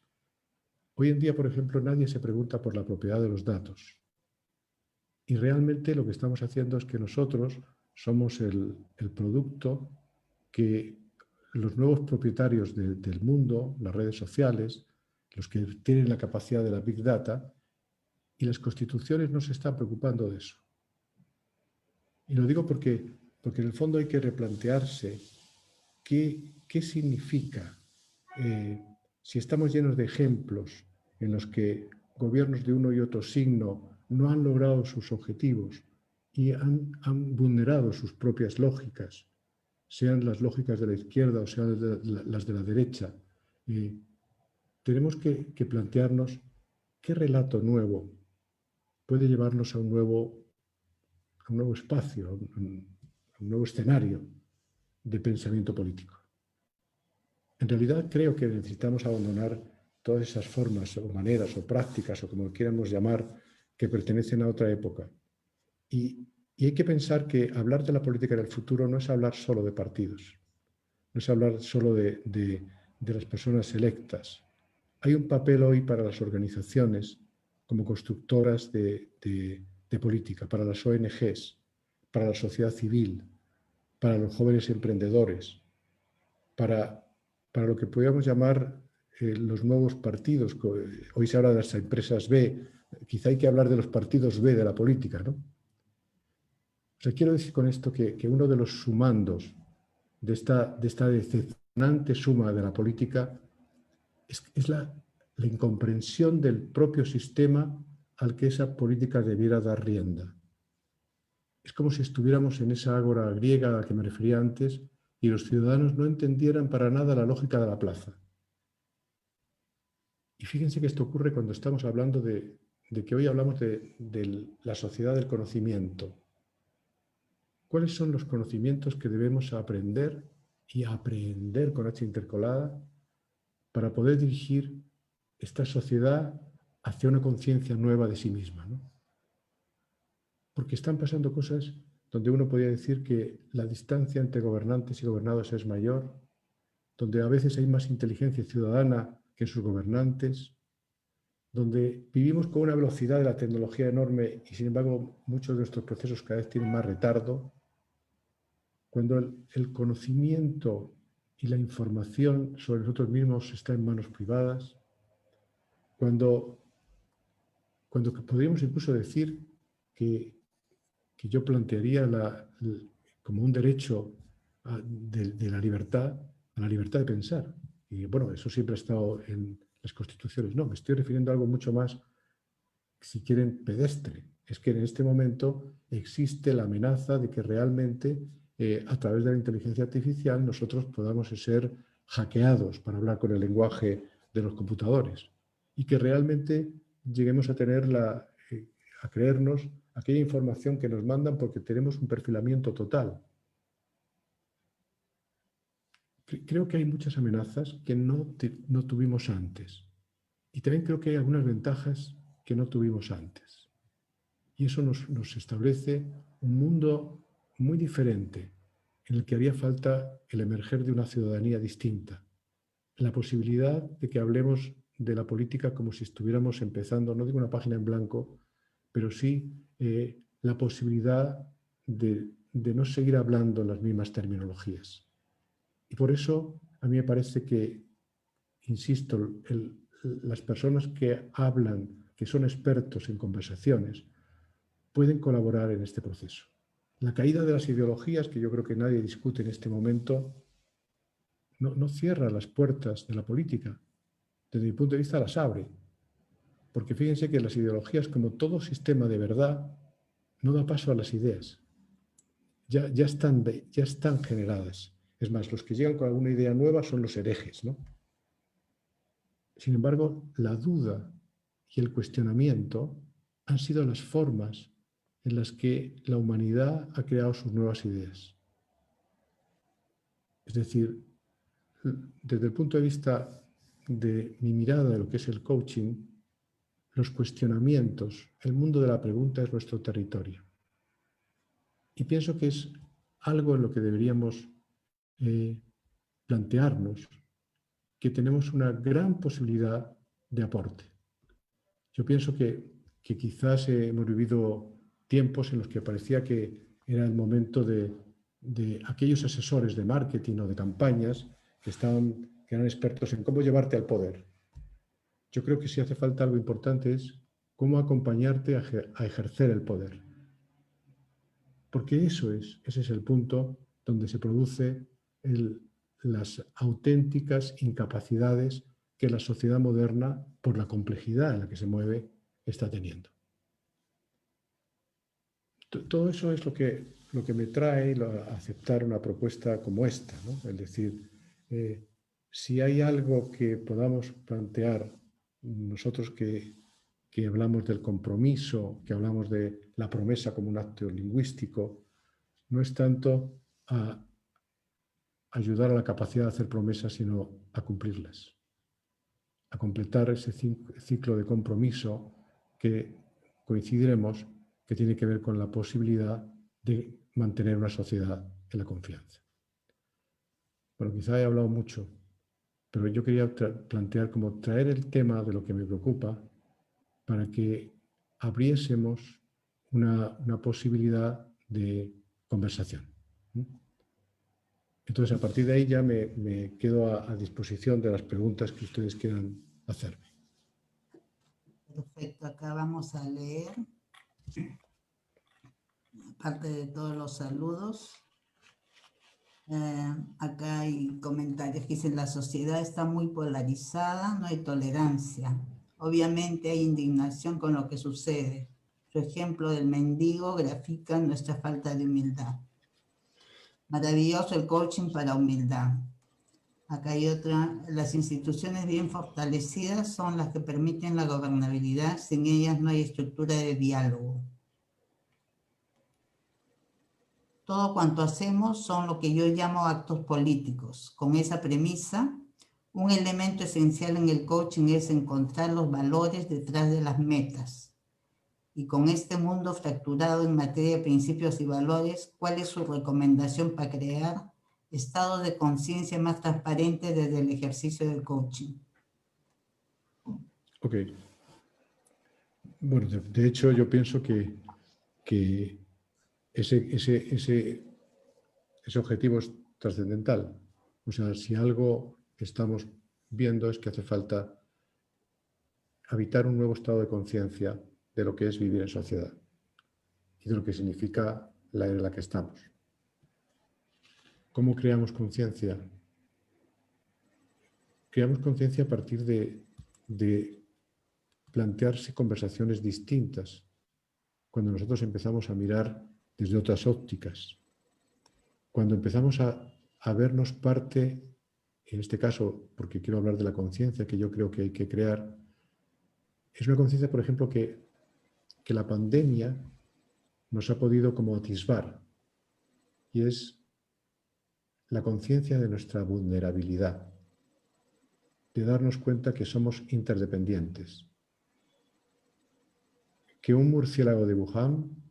Hoy en día, por ejemplo, nadie se pregunta por la propiedad de los datos. Y realmente lo que estamos haciendo es que nosotros somos el producto que los nuevos propietarios del mundo, las redes sociales, los que tienen la capacidad de la Big Data, y las constituciones no se están preocupando de eso. Y lo digo porque en el fondo hay que replantearse qué significa si estamos llenos de ejemplos en los que gobiernos de uno y otro signo no han logrado sus objetivos y han vulnerado sus propias lógicas, sean las lógicas de la izquierda o sean las de la derecha. Tenemos que plantearnos qué relato nuevo puede llevarnos a un nuevo espacio, a un nuevo escenario de pensamiento político. En realidad creo que necesitamos abandonar todas esas formas o maneras o prácticas o como quieramos llamar que pertenecen a otra época. Y hay que pensar que hablar de la política del futuro no es hablar solo de partidos, no es hablar solo de las personas electas. Hay un papel hoy para las organizaciones como constructoras de política, para las ONGs, para la sociedad civil, para los jóvenes emprendedores, para lo que podríamos llamar los nuevos partidos. Hoy se habla de las empresas B, quizá hay que hablar de los partidos B de la política, ¿no? O sea, quiero decir con esto que uno de los sumandos de esta decepcionante suma de la política es la incomprensión del propio sistema al que esa política debiera dar rienda. Es como si estuviéramos en esa ágora griega a la que me refería antes y los ciudadanos no entendieran para nada la lógica de la plaza. Y fíjense que esto ocurre cuando estamos hablando de que hoy hablamos de la sociedad del conocimiento. ¿Cuáles son los conocimientos que debemos aprender y aprender con H intercolada para poder dirigir esta sociedad hacia una conciencia nueva de sí misma, ¿no? Porque están pasando cosas donde uno podría decir que la distancia entre gobernantes y gobernados es mayor, donde a veces hay más inteligencia ciudadana que sus gobernantes, donde vivimos con una velocidad de la tecnología enorme y sin embargo muchos de nuestros procesos cada vez tienen más retardo, cuando el conocimiento y la información sobre nosotros mismos está en manos privadas, cuando podríamos incluso decir que yo plantearía como un derecho de la libertad, a la libertad de pensar. Y bueno, eso siempre ha estado en las constituciones. No, me estoy refiriendo a algo mucho más, si quieren, pedestre. Es que en este momento existe la amenaza de que realmente a través de la inteligencia artificial nosotros podamos ser hackeados para hablar con el lenguaje de los computadores y que realmente lleguemos a tener a creernos aquella información que nos mandan porque tenemos un perfilamiento total. Creo que hay muchas amenazas que no tuvimos antes. Y también creo que hay algunas ventajas que no tuvimos antes. Y eso nos establece un mundo muy diferente en el que haría falta el emerger de una ciudadanía distinta. La posibilidad de que hablemos de la política como si estuviéramos empezando, no digo una página en blanco, pero sí la posibilidad de no seguir hablando en las mismas terminologías. Y por eso a mí me parece que, insisto, las personas que hablan, que son expertos en conversaciones, pueden colaborar en este proceso. La caída de las ideologías, que yo creo que nadie discute en este momento, no cierra las puertas de la política. Desde mi punto de vista las abre. Porque fíjense que las ideologías, como todo sistema de verdad, no da paso a las ideas. Ya están generadas. Es más, los que llegan con alguna idea nueva son los herejes, ¿no? Sin embargo, la duda y el cuestionamiento han sido las formas en las que la humanidad ha creado sus nuevas ideas. Es decir, desde el punto de vista de mi mirada de lo que es el coaching, los cuestionamientos, el mundo de la pregunta es nuestro territorio. Y pienso que es algo en lo que deberíamos plantearnos que tenemos una gran posibilidad de aporte. Yo pienso que quizás hemos vivido tiempos en los que parecía que era el momento de aquellos asesores de marketing o de campañas que eran expertos en cómo llevarte al poder. Yo creo que si hace falta algo importante es cómo acompañarte a ejercer el poder. Porque ese es el punto donde se producen las auténticas incapacidades que la sociedad moderna, por la complejidad en la que se mueve, está teniendo. Todo eso es lo que me trae a aceptar una propuesta como esta, ¿no? Es decir, si hay algo que podamos plantear nosotros que hablamos del compromiso, que hablamos de la promesa como un acto lingüístico, no es tanto a ayudar a la capacidad de hacer promesas, sino a cumplirlas, a completar ese ciclo de compromiso que coincidiremos que tiene que ver con la posibilidad de mantener una sociedad en la confianza. Bueno, quizá he hablado mucho, pero yo quería plantear como traer el tema de lo que me preocupa para que abriésemos una posibilidad de conversación. Entonces, a partir de ahí ya me quedo a disposición de las preguntas que ustedes quieran hacerme. Perfecto, acá vamos a leer, aparte de todos los saludos. Acá hay comentarios que dicen: la sociedad está muy polarizada, no hay tolerancia. Obviamente hay indignación con lo que sucede. Su ejemplo del mendigo grafica nuestra falta de humildad. Maravilloso el coaching para humildad. Acá hay otra: las instituciones bien fortalecidas son las que permiten la gobernabilidad, sin ellas no hay estructura de diálogo. Todo cuanto hacemos son lo que yo llamo actos políticos. Con esa premisa, un elemento esencial en el coaching es encontrar los valores detrás de las metas. Y con este mundo fracturado en materia de principios y valores, ¿cuál es su recomendación para crear estados de conciencia más transparentes desde el ejercicio del coaching? Ok. Bueno, de hecho yo pienso que ese objetivo es trascendental. O sea, si algo estamos viendo es que hace falta habitar un nuevo estado de conciencia de lo que es vivir en sociedad y de lo que significa la era en la que estamos. ¿Cómo creamos conciencia? Creamos conciencia a partir de plantearse conversaciones distintas cuando nosotros empezamos a mirar desde otras ópticas, cuando empezamos a vernos parte, en este caso, porque quiero hablar de la conciencia que yo creo que hay que crear, es una conciencia, por ejemplo, que la pandemia nos ha podido como atisbar, y es la conciencia de nuestra vulnerabilidad, de darnos cuenta que somos interdependientes, que un murciélago de Wuhan,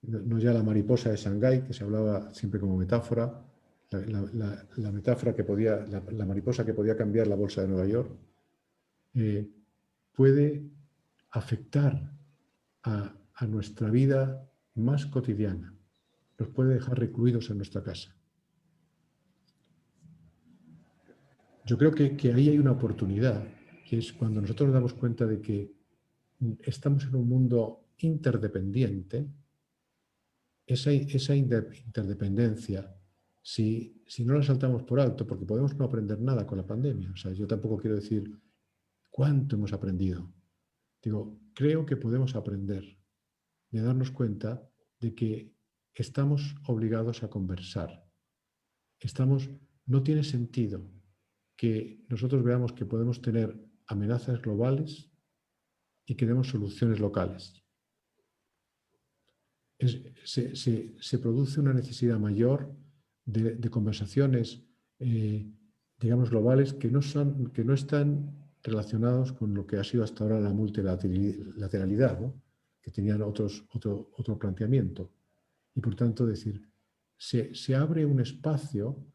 no ya la mariposa de Shanghái, que se hablaba siempre como metáfora, la metáfora que podía, la mariposa que podía cambiar la bolsa de Nueva York, puede afectar a nuestra vida más cotidiana, nos puede dejar recluidos en nuestra casa. Yo creo que ahí hay una oportunidad, que es cuando nosotros nos damos cuenta de que estamos en un mundo interdependiente. Esa interdependencia, si no la saltamos por alto, porque podemos no aprender nada con la pandemia, o sea, yo tampoco quiero decir cuánto hemos aprendido. Digo, creo que podemos aprender de darnos cuenta de que estamos obligados a conversar. No tiene sentido que nosotros veamos que podemos tener amenazas globales y que demos soluciones locales. Se produce una necesidad mayor de conversaciones, digamos, globales que no están relacionados con lo que ha sido hasta ahora la multilateralidad, ¿no? Que tenían otro planteamiento. Y por tanto, decir, se abre un espacio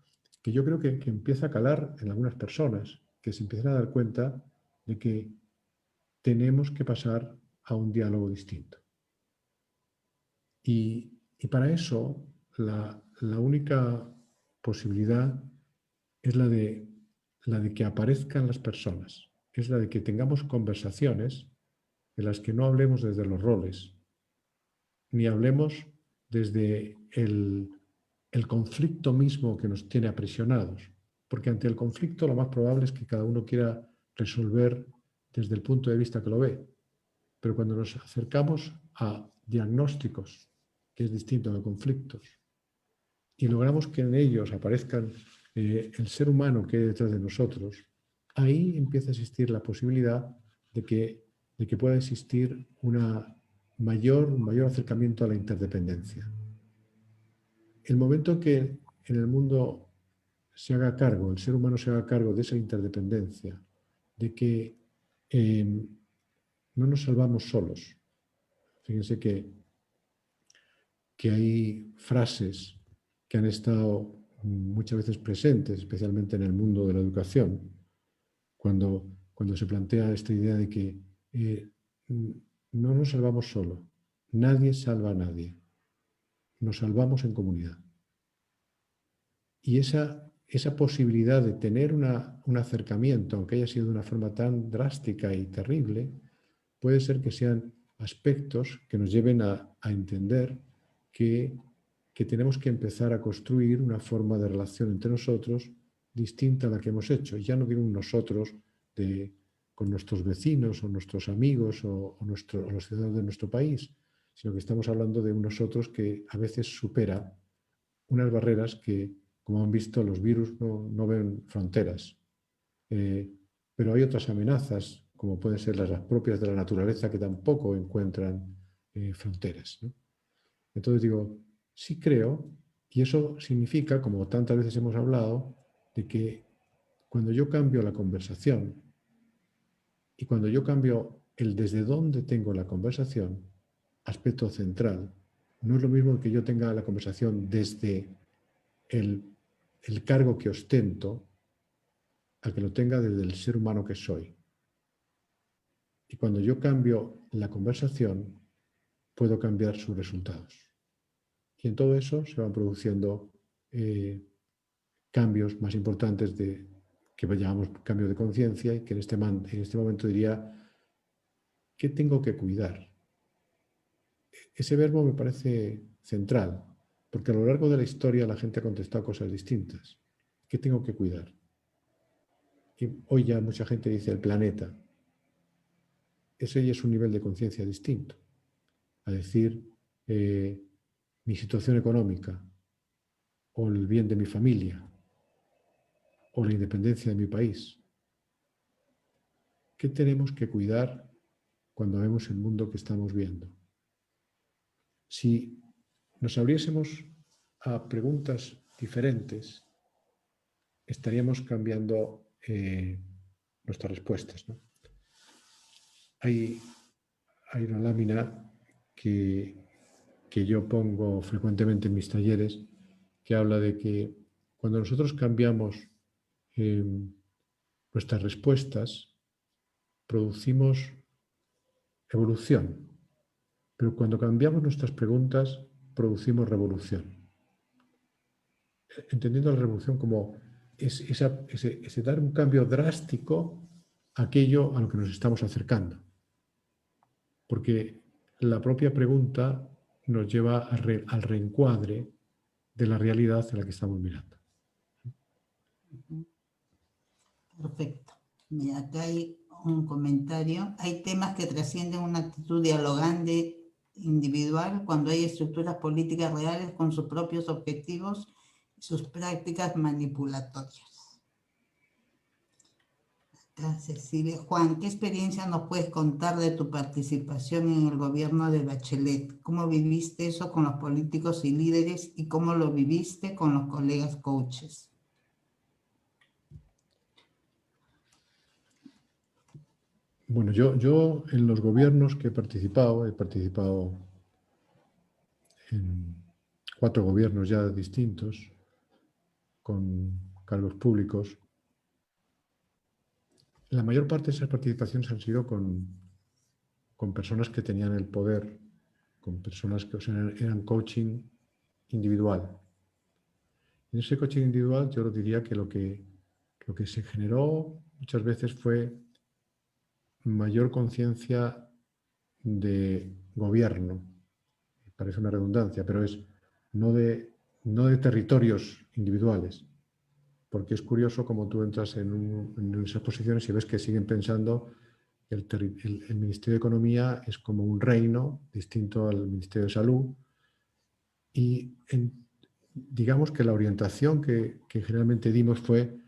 que yo creo que empieza a calar en algunas personas, que se empiezan a dar cuenta de que tenemos que pasar a un diálogo distinto. Y para eso la única posibilidad es la de que aparezcan las personas, es la de que tengamos conversaciones en las que no hablemos desde los roles, ni hablemos desde el conflicto mismo que nos tiene aprisionados, porque ante el conflicto lo más probable es que cada uno quiera resolver desde el punto de vista que lo ve. Pero cuando nos acercamos a diagnósticos, que es distinto de conflictos, y logramos que en ellos aparezcan el ser humano que hay detrás de nosotros, ahí empieza a existir la posibilidad de que pueda existir un mayor acercamiento a la interdependencia. El momento que en el mundo se haga cargo, el ser humano se haga cargo de esa interdependencia, de que no nos salvamos solos. Fíjense que hay frases que han estado muchas veces presentes, especialmente en el mundo de la educación, cuando se plantea esta idea de que no nos salvamos solo, nadie salva a nadie, nos salvamos en comunidad. Y esa posibilidad de tener un acercamiento, aunque haya sido de una forma tan drástica y terrible, puede ser que sean aspectos que nos lleven a entender que tenemos que empezar a construir una forma de relación entre nosotros distinta a la que hemos hecho. Y ya no digo un nosotros con nuestros vecinos o nuestros amigos o los ciudadanos de nuestro país, sino que estamos hablando de un nosotros que a veces supera unas barreras que, como han visto, los virus no ven fronteras. Pero hay otras amenazas, como pueden ser las propias de la naturaleza, que tampoco encuentran fronteras, ¿no? Entonces digo, sí creo, y eso significa, como tantas veces hemos hablado, de que cuando yo cambio la conversación y cuando yo cambio el desde dónde tengo la conversación, aspecto central, no es lo mismo que yo tenga la conversación desde el cargo que ostento a que lo tenga desde el ser humano que soy. Y cuando yo cambio la conversación, puedo cambiar sus resultados. Y en todo eso se van produciendo cambios más importantes que llamamos cambios de conciencia y que en este momento diría, ¿qué tengo que cuidar? Ese verbo me parece central, porque a lo largo de la historia la gente ha contestado cosas distintas. ¿Qué tengo que cuidar? Y hoy ya mucha gente dice el planeta. Ese ya es un nivel de conciencia distinto. A decir, mi situación económica, o el bien de mi familia, o la independencia de mi país. ¿Qué tenemos que cuidar cuando vemos el mundo que estamos viendo? Si nos abriésemos a preguntas diferentes, estaríamos cambiando nuestras respuestas, ¿no? Hay una lámina que yo pongo frecuentemente en mis talleres que habla de que cuando nosotros cambiamos nuestras respuestas, producimos evolución, pero cuando cambiamos nuestras preguntas, producimos revolución. Entendiendo la revolución como ese dar un cambio drástico a aquello a lo que nos estamos acercando. Porque la propia pregunta nos lleva al reencuadre de la realidad a la que estamos mirando. Perfecto. Mira, acá hay un comentario. Hay temas que trascienden una actitud dialogante individual cuando hay estructuras políticas reales con sus propios objetivos y sus prácticas manipulatorias. Acá Cecilia, Juan, ¿qué experiencia nos puedes contar de tu participación en el gobierno de Bachelet? ¿Cómo viviste eso con los políticos y líderes y cómo lo viviste con los colegas coaches? Bueno, yo en los gobiernos que he participado en 4 gobiernos ya distintos, con cargos públicos. La mayor parte de esas participaciones han sido con personas que tenían el poder, con personas que, o sea, eran coaching individual. En ese coaching individual yo diría que lo que se generó muchas veces fue mayor conciencia de gobierno. Parece una redundancia, pero es no de territorios individuales. Porque es curioso como tú entras en esas posiciones y ves que siguen pensando que el Ministerio de Economía es como un reino distinto al Ministerio de Salud. Y digamos que la orientación que generalmente dimos fue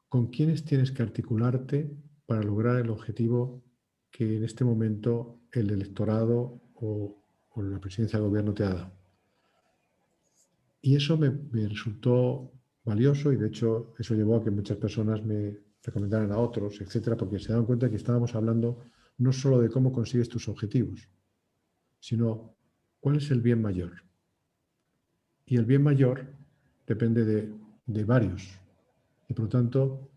con quiénes tienes que articularte para lograr el objetivo que en este momento el electorado o la presidencia del gobierno te ha dado. Y eso me resultó valioso y de hecho eso llevó a que muchas personas me recomendaran a otros, etcétera, porque se daban cuenta que estábamos hablando no solo de cómo consigues tus objetivos, sino cuál es el bien mayor. Y el bien mayor depende de varios. Y por lo tanto,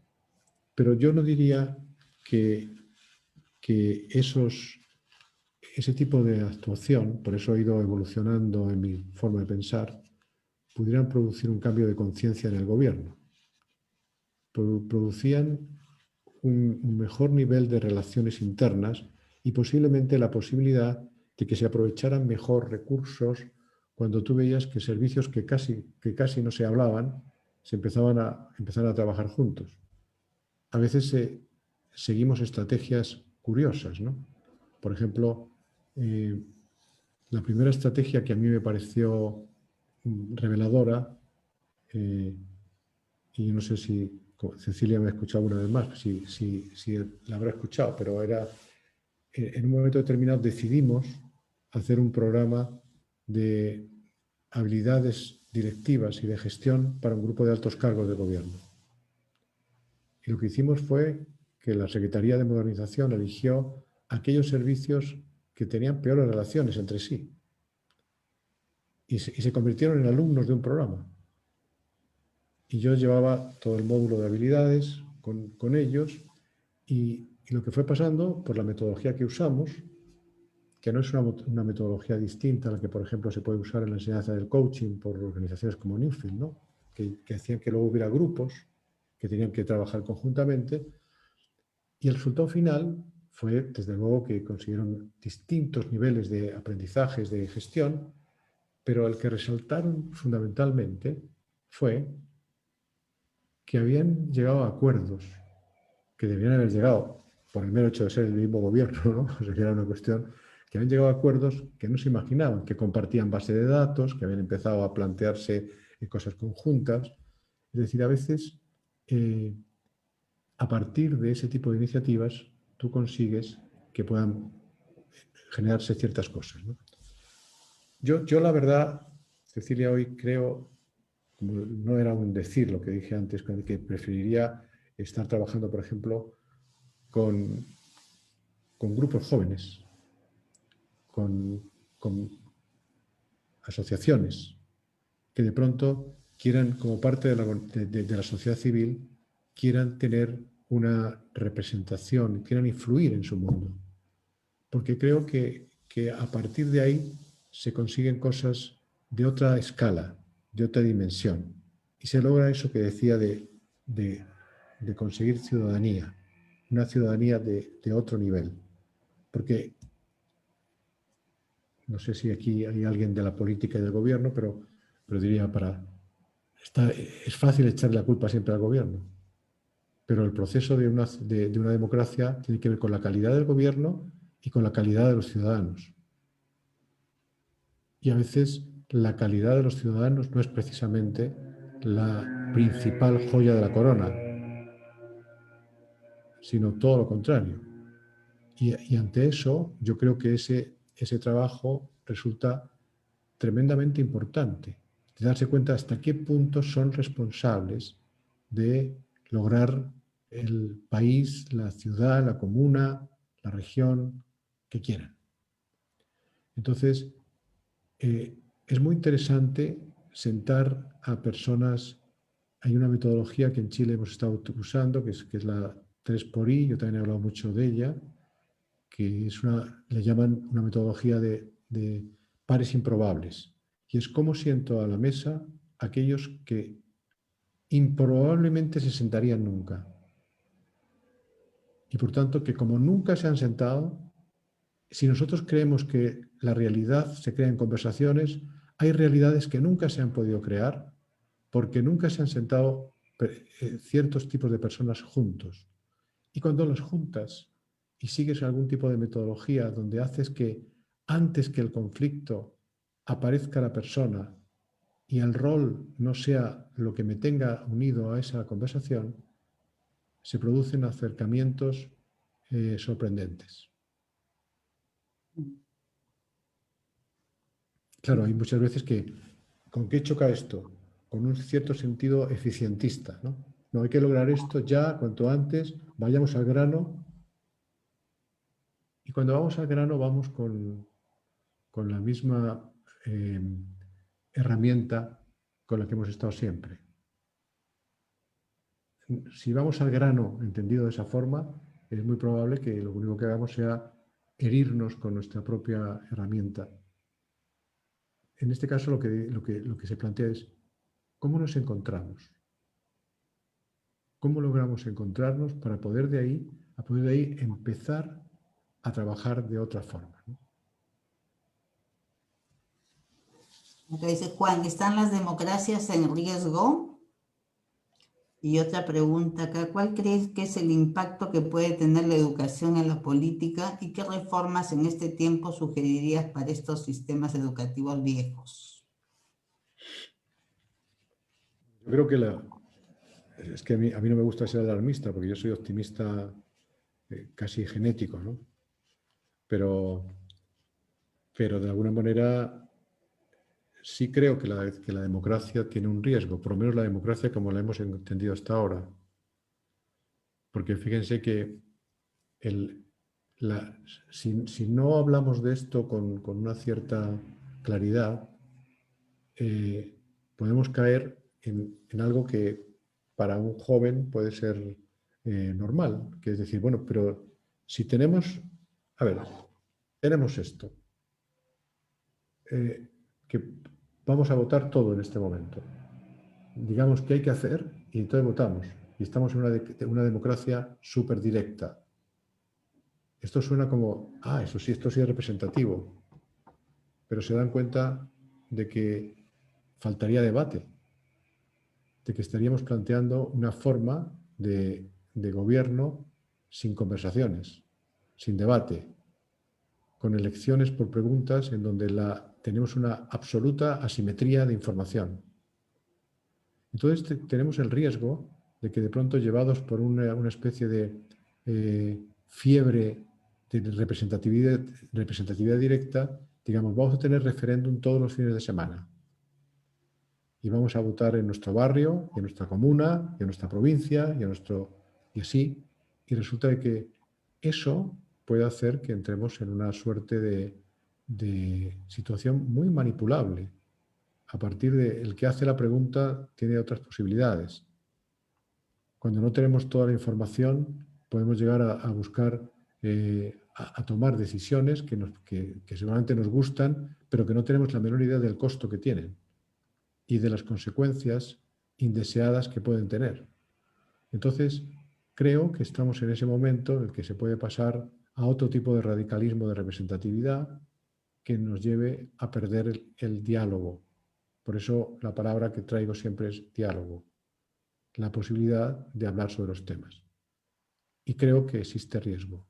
pero yo no diría que ese tipo de actuación, por eso he ido evolucionando en mi forma de pensar, pudieran producir un cambio de conciencia en el gobierno. Producían un mejor nivel de relaciones internas y posiblemente la posibilidad de que se aprovecharan mejor recursos cuando tú veías que servicios que casi no se hablaban se empezaban a trabajar juntos. A veces seguimos estrategias curiosas, ¿no? Por ejemplo, la primera estrategia que a mí me pareció reveladora, y no sé si Cecilia me ha escuchado una vez más, si la habrá escuchado, pero era, en un momento determinado decidimos hacer un programa de habilidades directivas y de gestión para un grupo de altos cargos del gobierno. Y lo que hicimos fue que la Secretaría de Modernización eligió aquellos servicios que tenían peores relaciones entre sí y se convirtieron en alumnos de un programa. Y yo llevaba todo el módulo de habilidades con ellos y lo que fue pasando por la metodología que usamos, que no es una metodología distinta a la que, por ejemplo, se puede usar en la enseñanza del coaching por organizaciones como Newfield, ¿no? que hacían que luego hubiera grupos que tenían que trabajar conjuntamente. Y el resultado final fue, desde luego, que consiguieron distintos niveles de aprendizajes, de gestión, pero el que resaltaron fundamentalmente fue que habían llegado a acuerdos que debían haber llegado por el mero hecho de ser el mismo gobierno, ¿no? O sea, que era una cuestión que habían llegado a acuerdos que no se imaginaban, que compartían base de datos, que habían empezado a plantearse cosas conjuntas. Es decir, a veces, a partir de ese tipo de iniciativas, tú consigues que puedan generarse ciertas cosas, ¿no? Yo la verdad, Cecilia, hoy creo, como no era un decir lo que dije antes, que preferiría estar trabajando, por ejemplo, con grupos jóvenes, con asociaciones que de pronto quieran, como parte de la sociedad civil, quieran tener una representación, quieran influir en su mundo. Porque creo que a partir de ahí se consiguen cosas de otra escala, de otra dimensión. Y se logra eso que decía de conseguir ciudadanía, una ciudadanía de otro nivel. Porque no sé si aquí hay alguien de la política y del gobierno, pero diría, es fácil echarle la culpa siempre al gobierno. Pero el proceso de una democracia tiene que ver con la calidad del gobierno y con la calidad de los ciudadanos. Y a veces la calidad de los ciudadanos no es precisamente la principal joya de la corona, sino todo lo contrario. Y ante eso, yo creo que ese trabajo resulta tremendamente importante, de darse cuenta hasta qué punto son responsables de lograr el país, la ciudad, la comuna, la región que quieran. Entonces, es muy interesante sentar a personas hay una metodología que en Chile hemos estado usando, que es la 3xI, yo también he hablado mucho de ella, que es le llaman una metodología de pares improbables. Y es cómo siento a la mesa aquellos que improbablemente se sentarían nunca. Y por tanto, que como nunca se han sentado, si nosotros creemos que la realidad se crea en conversaciones, hay realidades que nunca se han podido crear porque nunca se han sentado ciertos tipos de personas juntos. Y cuando las juntas y sigues algún tipo de metodología donde haces que antes que el conflicto aparezca la persona y el rol no sea lo que me tenga unido a esa conversación, se producen acercamientos sorprendentes. Claro, hay muchas veces que, ¿con qué choca esto? Con un cierto sentido eficientista, ¿no? No, hay que lograr esto ya, cuanto antes, vayamos al grano. Y cuando vamos al grano vamos con la misma herramienta con la que hemos estado siempre. Si vamos al grano entendido de esa forma, es muy probable que lo único que hagamos sea herirnos con nuestra propia herramienta. En este caso lo que se plantea es ¿cómo nos encontramos? ¿Cómo logramos encontrarnos para poder de ahí empezar a trabajar de otra forma, ¿no? Acá dice Juan, ¿están las democracias en riesgo? Y otra pregunta acá, ¿cuál crees que es el impacto que puede tener la educación en la política y qué reformas en este tiempo sugerirías para estos sistemas educativos viejos? Yo creo que es que a mí no me gusta ser alarmista porque yo soy optimista casi genético, ¿no? Pero de alguna manera sí creo que la democracia tiene un riesgo, por lo menos la democracia como la hemos entendido hasta ahora. Porque fíjense que si no hablamos de esto con una cierta claridad, podemos caer en algo que para un joven puede ser normal, que es decir, bueno, pero si tenemos esto, que vamos a votar todo en este momento. Digamos qué hay que hacer y entonces votamos. Y estamos en una democracia súper directa. Esto suena como, esto sí es representativo. Pero se dan cuenta de que faltaría debate, de que estaríamos planteando una forma de gobierno sin conversaciones, sin debate, con elecciones por preguntas en donde tenemos una absoluta asimetría de información. Entonces tenemos el riesgo de que de pronto, llevados por una especie de fiebre de representatividad directa, digamos, vamos a tener referéndum todos los fines de semana. Y vamos a votar en nuestro barrio, en nuestra comuna, en nuestra provincia, y así. Y resulta de que eso puede hacer que entremos en una suerte de situación muy manipulable. A partir de el que hace la pregunta tiene otras posibilidades. Cuando no tenemos toda la información, podemos llegar a buscar, a tomar decisiones que seguramente nos gustan, pero que no tenemos la menor idea del costo que tienen y de las consecuencias indeseadas que pueden tener. Entonces, creo que estamos en ese momento en el que se puede pasar a otro tipo de radicalismo de representatividad que nos lleve a perder el diálogo. Por eso la palabra que traigo siempre es diálogo, la posibilidad de hablar sobre los temas. Y creo que existe riesgo.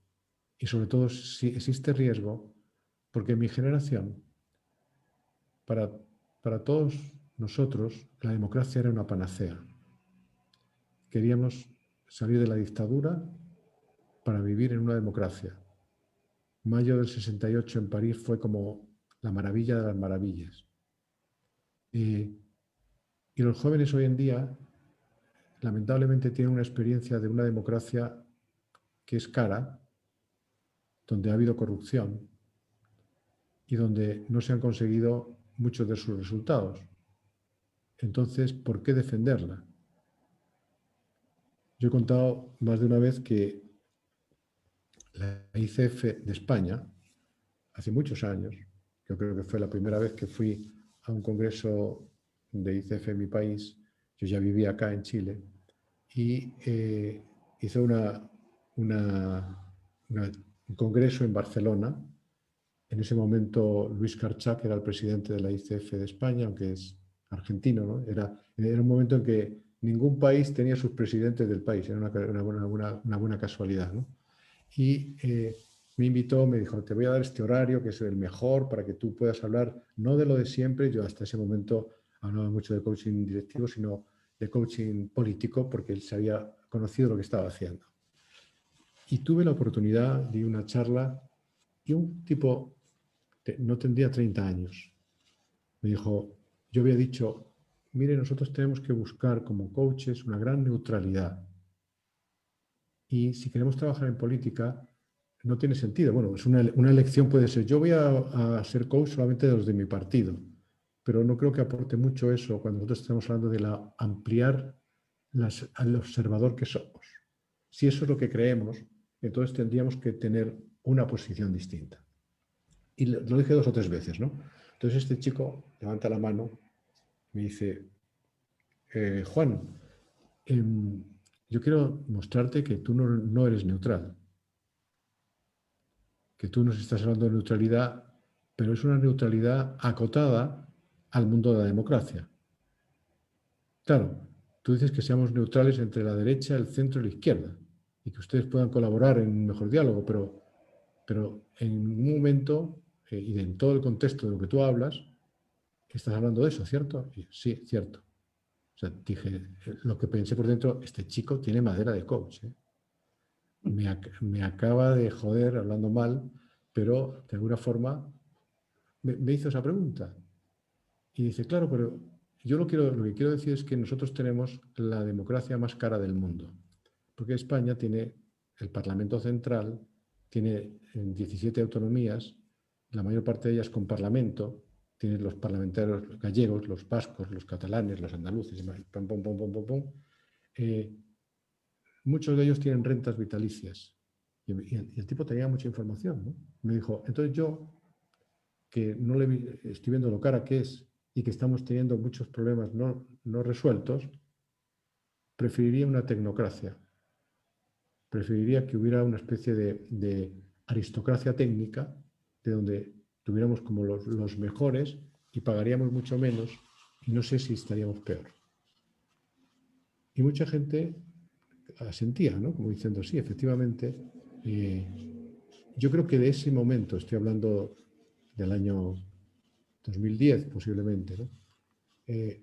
Y sobre todo si existe riesgo porque en mi generación, para todos nosotros, la democracia era una panacea. Queríamos salir de la dictadura para vivir en una democracia. Mayo del 68 en París fue como la maravilla de las maravillas. Y los jóvenes hoy en día, lamentablemente, tienen una experiencia de una democracia que es cara, donde ha habido corrupción y donde no se han conseguido muchos de sus resultados. Entonces, ¿por qué defenderla? Yo he contado más de una vez que la ICF de España, hace muchos años, yo creo que fue la primera vez que fui a un congreso de ICF en mi país, yo ya vivía acá en Chile, y hizo un congreso en Barcelona. En ese momento Luis Carchac era el presidente de la ICF de España, aunque es argentino, ¿no? Era un momento en que ningún país tenía sus presidentes del país, era una buena casualidad, ¿no? Y me invitó, me dijo, te voy a dar este horario que es el mejor para que tú puedas hablar, no de lo de siempre, yo hasta ese momento hablaba mucho de coaching directivo, sino de coaching político, porque él se había conocido lo que estaba haciendo. Y tuve la oportunidad de una charla y un tipo, no tendría 30 años, me dijo, yo había dicho, mire, nosotros tenemos que buscar como coaches una gran neutralidad. Y si queremos trabajar en política, no tiene sentido. Bueno, es una elección puede ser, yo voy a ser coach solamente de los de mi partido, pero no creo que aporte mucho eso cuando nosotros estamos hablando de ampliar al observador que somos. Si eso es lo que creemos, entonces tendríamos que tener una posición distinta. Y lo dije 2 o 3 veces, ¿no? Entonces este chico levanta la mano, me dice, Juan, yo quiero mostrarte que tú no eres neutral, que tú nos estás hablando de neutralidad, pero es una neutralidad acotada al mundo de la democracia. Claro, tú dices que seamos neutrales entre la derecha, el centro y la izquierda, y que ustedes puedan colaborar en un mejor diálogo, pero en un momento, y en todo el contexto de lo que tú hablas, estás hablando de eso, ¿cierto? Y, sí, cierto. O sea, dije, lo que pensé por dentro, este chico tiene madera de coach, ¿eh? Me acaba de joder hablando mal, pero de alguna forma me hizo esa pregunta. Y dice, claro, pero yo lo que quiero decir es que nosotros tenemos la democracia más cara del mundo. Porque España tiene el Parlamento Central, tiene 17 autonomías, la mayor parte de ellas con Parlamento, tiene los parlamentarios gallegos, los vascos, los catalanes, los andaluces, pum, pum, pum, pum, pum, pum. Muchos de ellos tienen rentas vitalicias. Y el tipo tenía mucha información, ¿no? Me dijo, entonces yo, que no estoy viendo lo cara que es y que estamos teniendo muchos problemas no resueltos, preferiría una tecnocracia. Preferiría que hubiera una especie de aristocracia técnica, de donde tuviéramos como los mejores y pagaríamos mucho menos y no sé si estaríamos peor. Y mucha gente asentía, ¿no? Como diciendo, sí, efectivamente. Yo creo que de ese momento, estoy hablando del año 2010 posiblemente, ¿no?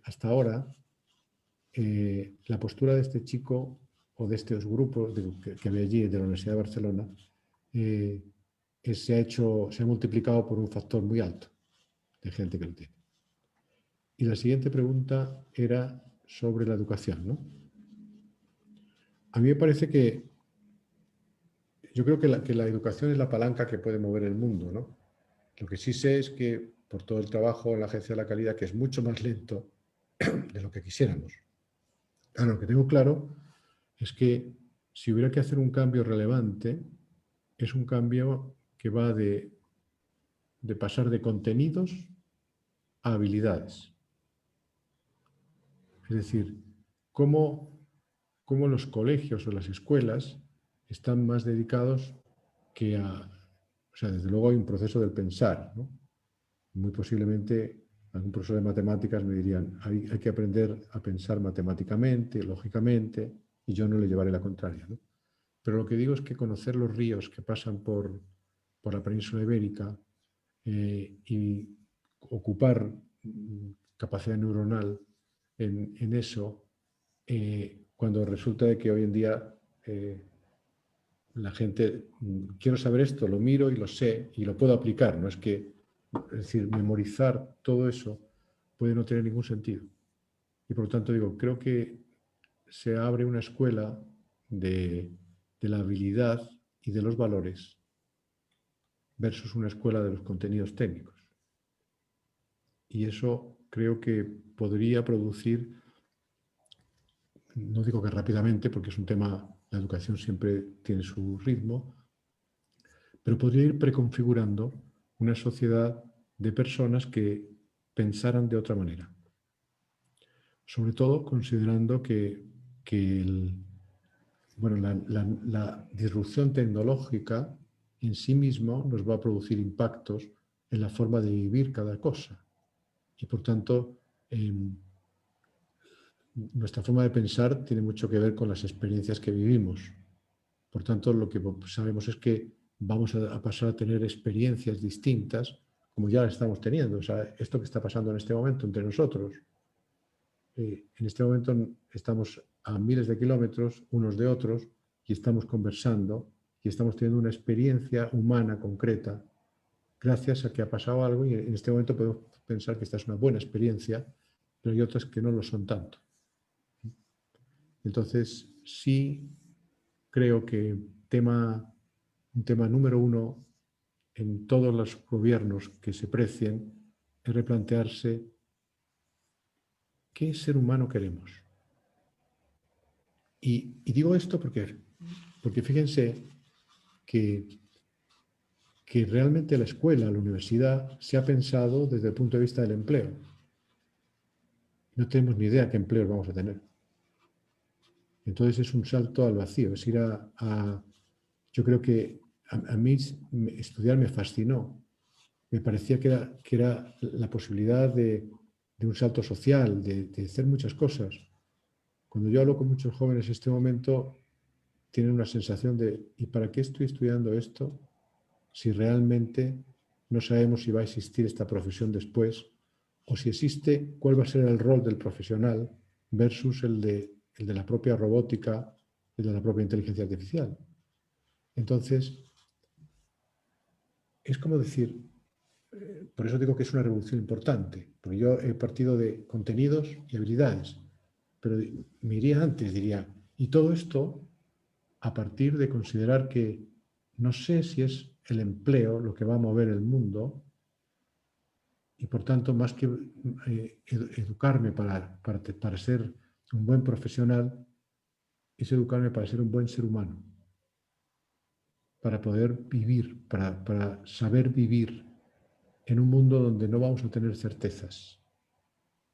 Hasta ahora, la postura de este chico o de estos grupos que había allí de la Universidad de Barcelona se ha multiplicado por un factor muy alto de gente que lo tiene. Y la siguiente pregunta era sobre la educación, ¿no? A mí me parece que yo creo que la educación es la palanca que puede mover el mundo, ¿no? Lo que sí sé es que por todo el trabajo en la Agencia de la Calidad, que es mucho más lento de lo que quisiéramos. Ahora, lo que tengo claro es que si hubiera que hacer un cambio relevante, es un cambio que va de pasar de contenidos a habilidades. Es decir, cómo los colegios o las escuelas están más dedicados que o sea, desde luego hay un proceso del pensar, ¿no? Muy posiblemente algún profesor de matemáticas me dirían, hay que aprender a pensar matemáticamente, lógicamente, y yo no le llevaré la contraria, ¿no? Pero lo que digo es que conocer los ríos que pasan por la península ibérica y ocupar capacidad neuronal en eso, cuando resulta de que hoy en día la gente, quiero saber esto, lo miro y lo sé y lo puedo aplicar, no es que, es decir, memorizar todo eso puede no tener ningún sentido. Y por lo tanto digo, creo que se abre una escuela de la habilidad y de los valores versus una escuela de los contenidos técnicos. Y eso creo que podría producir no digo que rápidamente, porque es un tema, la educación siempre tiene su ritmo, pero podría ir preconfigurando una sociedad de personas que pensaran de otra manera. Sobre todo considerando que la disrupción tecnológica en sí mismo nos va a producir impactos en la forma de vivir cada cosa. Y por tanto, nuestra forma de pensar tiene mucho que ver con las experiencias que vivimos. Por tanto, lo que sabemos es que vamos a pasar a tener experiencias distintas, como ya las estamos teniendo. O sea, esto que está pasando en este momento entre nosotros. En este momento estamos a miles de kilómetros unos de otros y estamos conversando y estamos teniendo una experiencia humana concreta gracias a que ha pasado algo, y en este momento podemos pensar que esta es una buena experiencia, pero hay otras que no lo son tanto. Entonces, sí creo que un tema número uno en todos los gobiernos que se precien es replantearse qué ser humano queremos. Y digo esto porque fíjense que realmente la escuela, la universidad, se ha pensado desde el punto de vista del empleo. No tenemos ni idea qué empleos vamos a tener. Entonces es un salto al vacío, es ir yo creo que a mí estudiar me fascinó. Me parecía que era la posibilidad de un salto social, de hacer muchas cosas. Cuando yo hablo con muchos jóvenes en este momento, tienen una sensación de ¿y para qué estoy estudiando esto si realmente no sabemos si va a existir esta profesión después, o si existe, cuál va a ser el rol del profesional versus el de la propia robótica, el de la propia inteligencia artificial? Entonces, es como decir, por eso digo que es una revolución importante, porque yo he partido de contenidos y habilidades, pero me iría antes, diría, y todo esto a partir de considerar que no sé si es el empleo lo que va a mover el mundo, y por tanto, más que educarme para ser un buen profesional, es educarme para ser un buen ser humano, para poder vivir, para saber vivir en un mundo donde no vamos a tener certezas,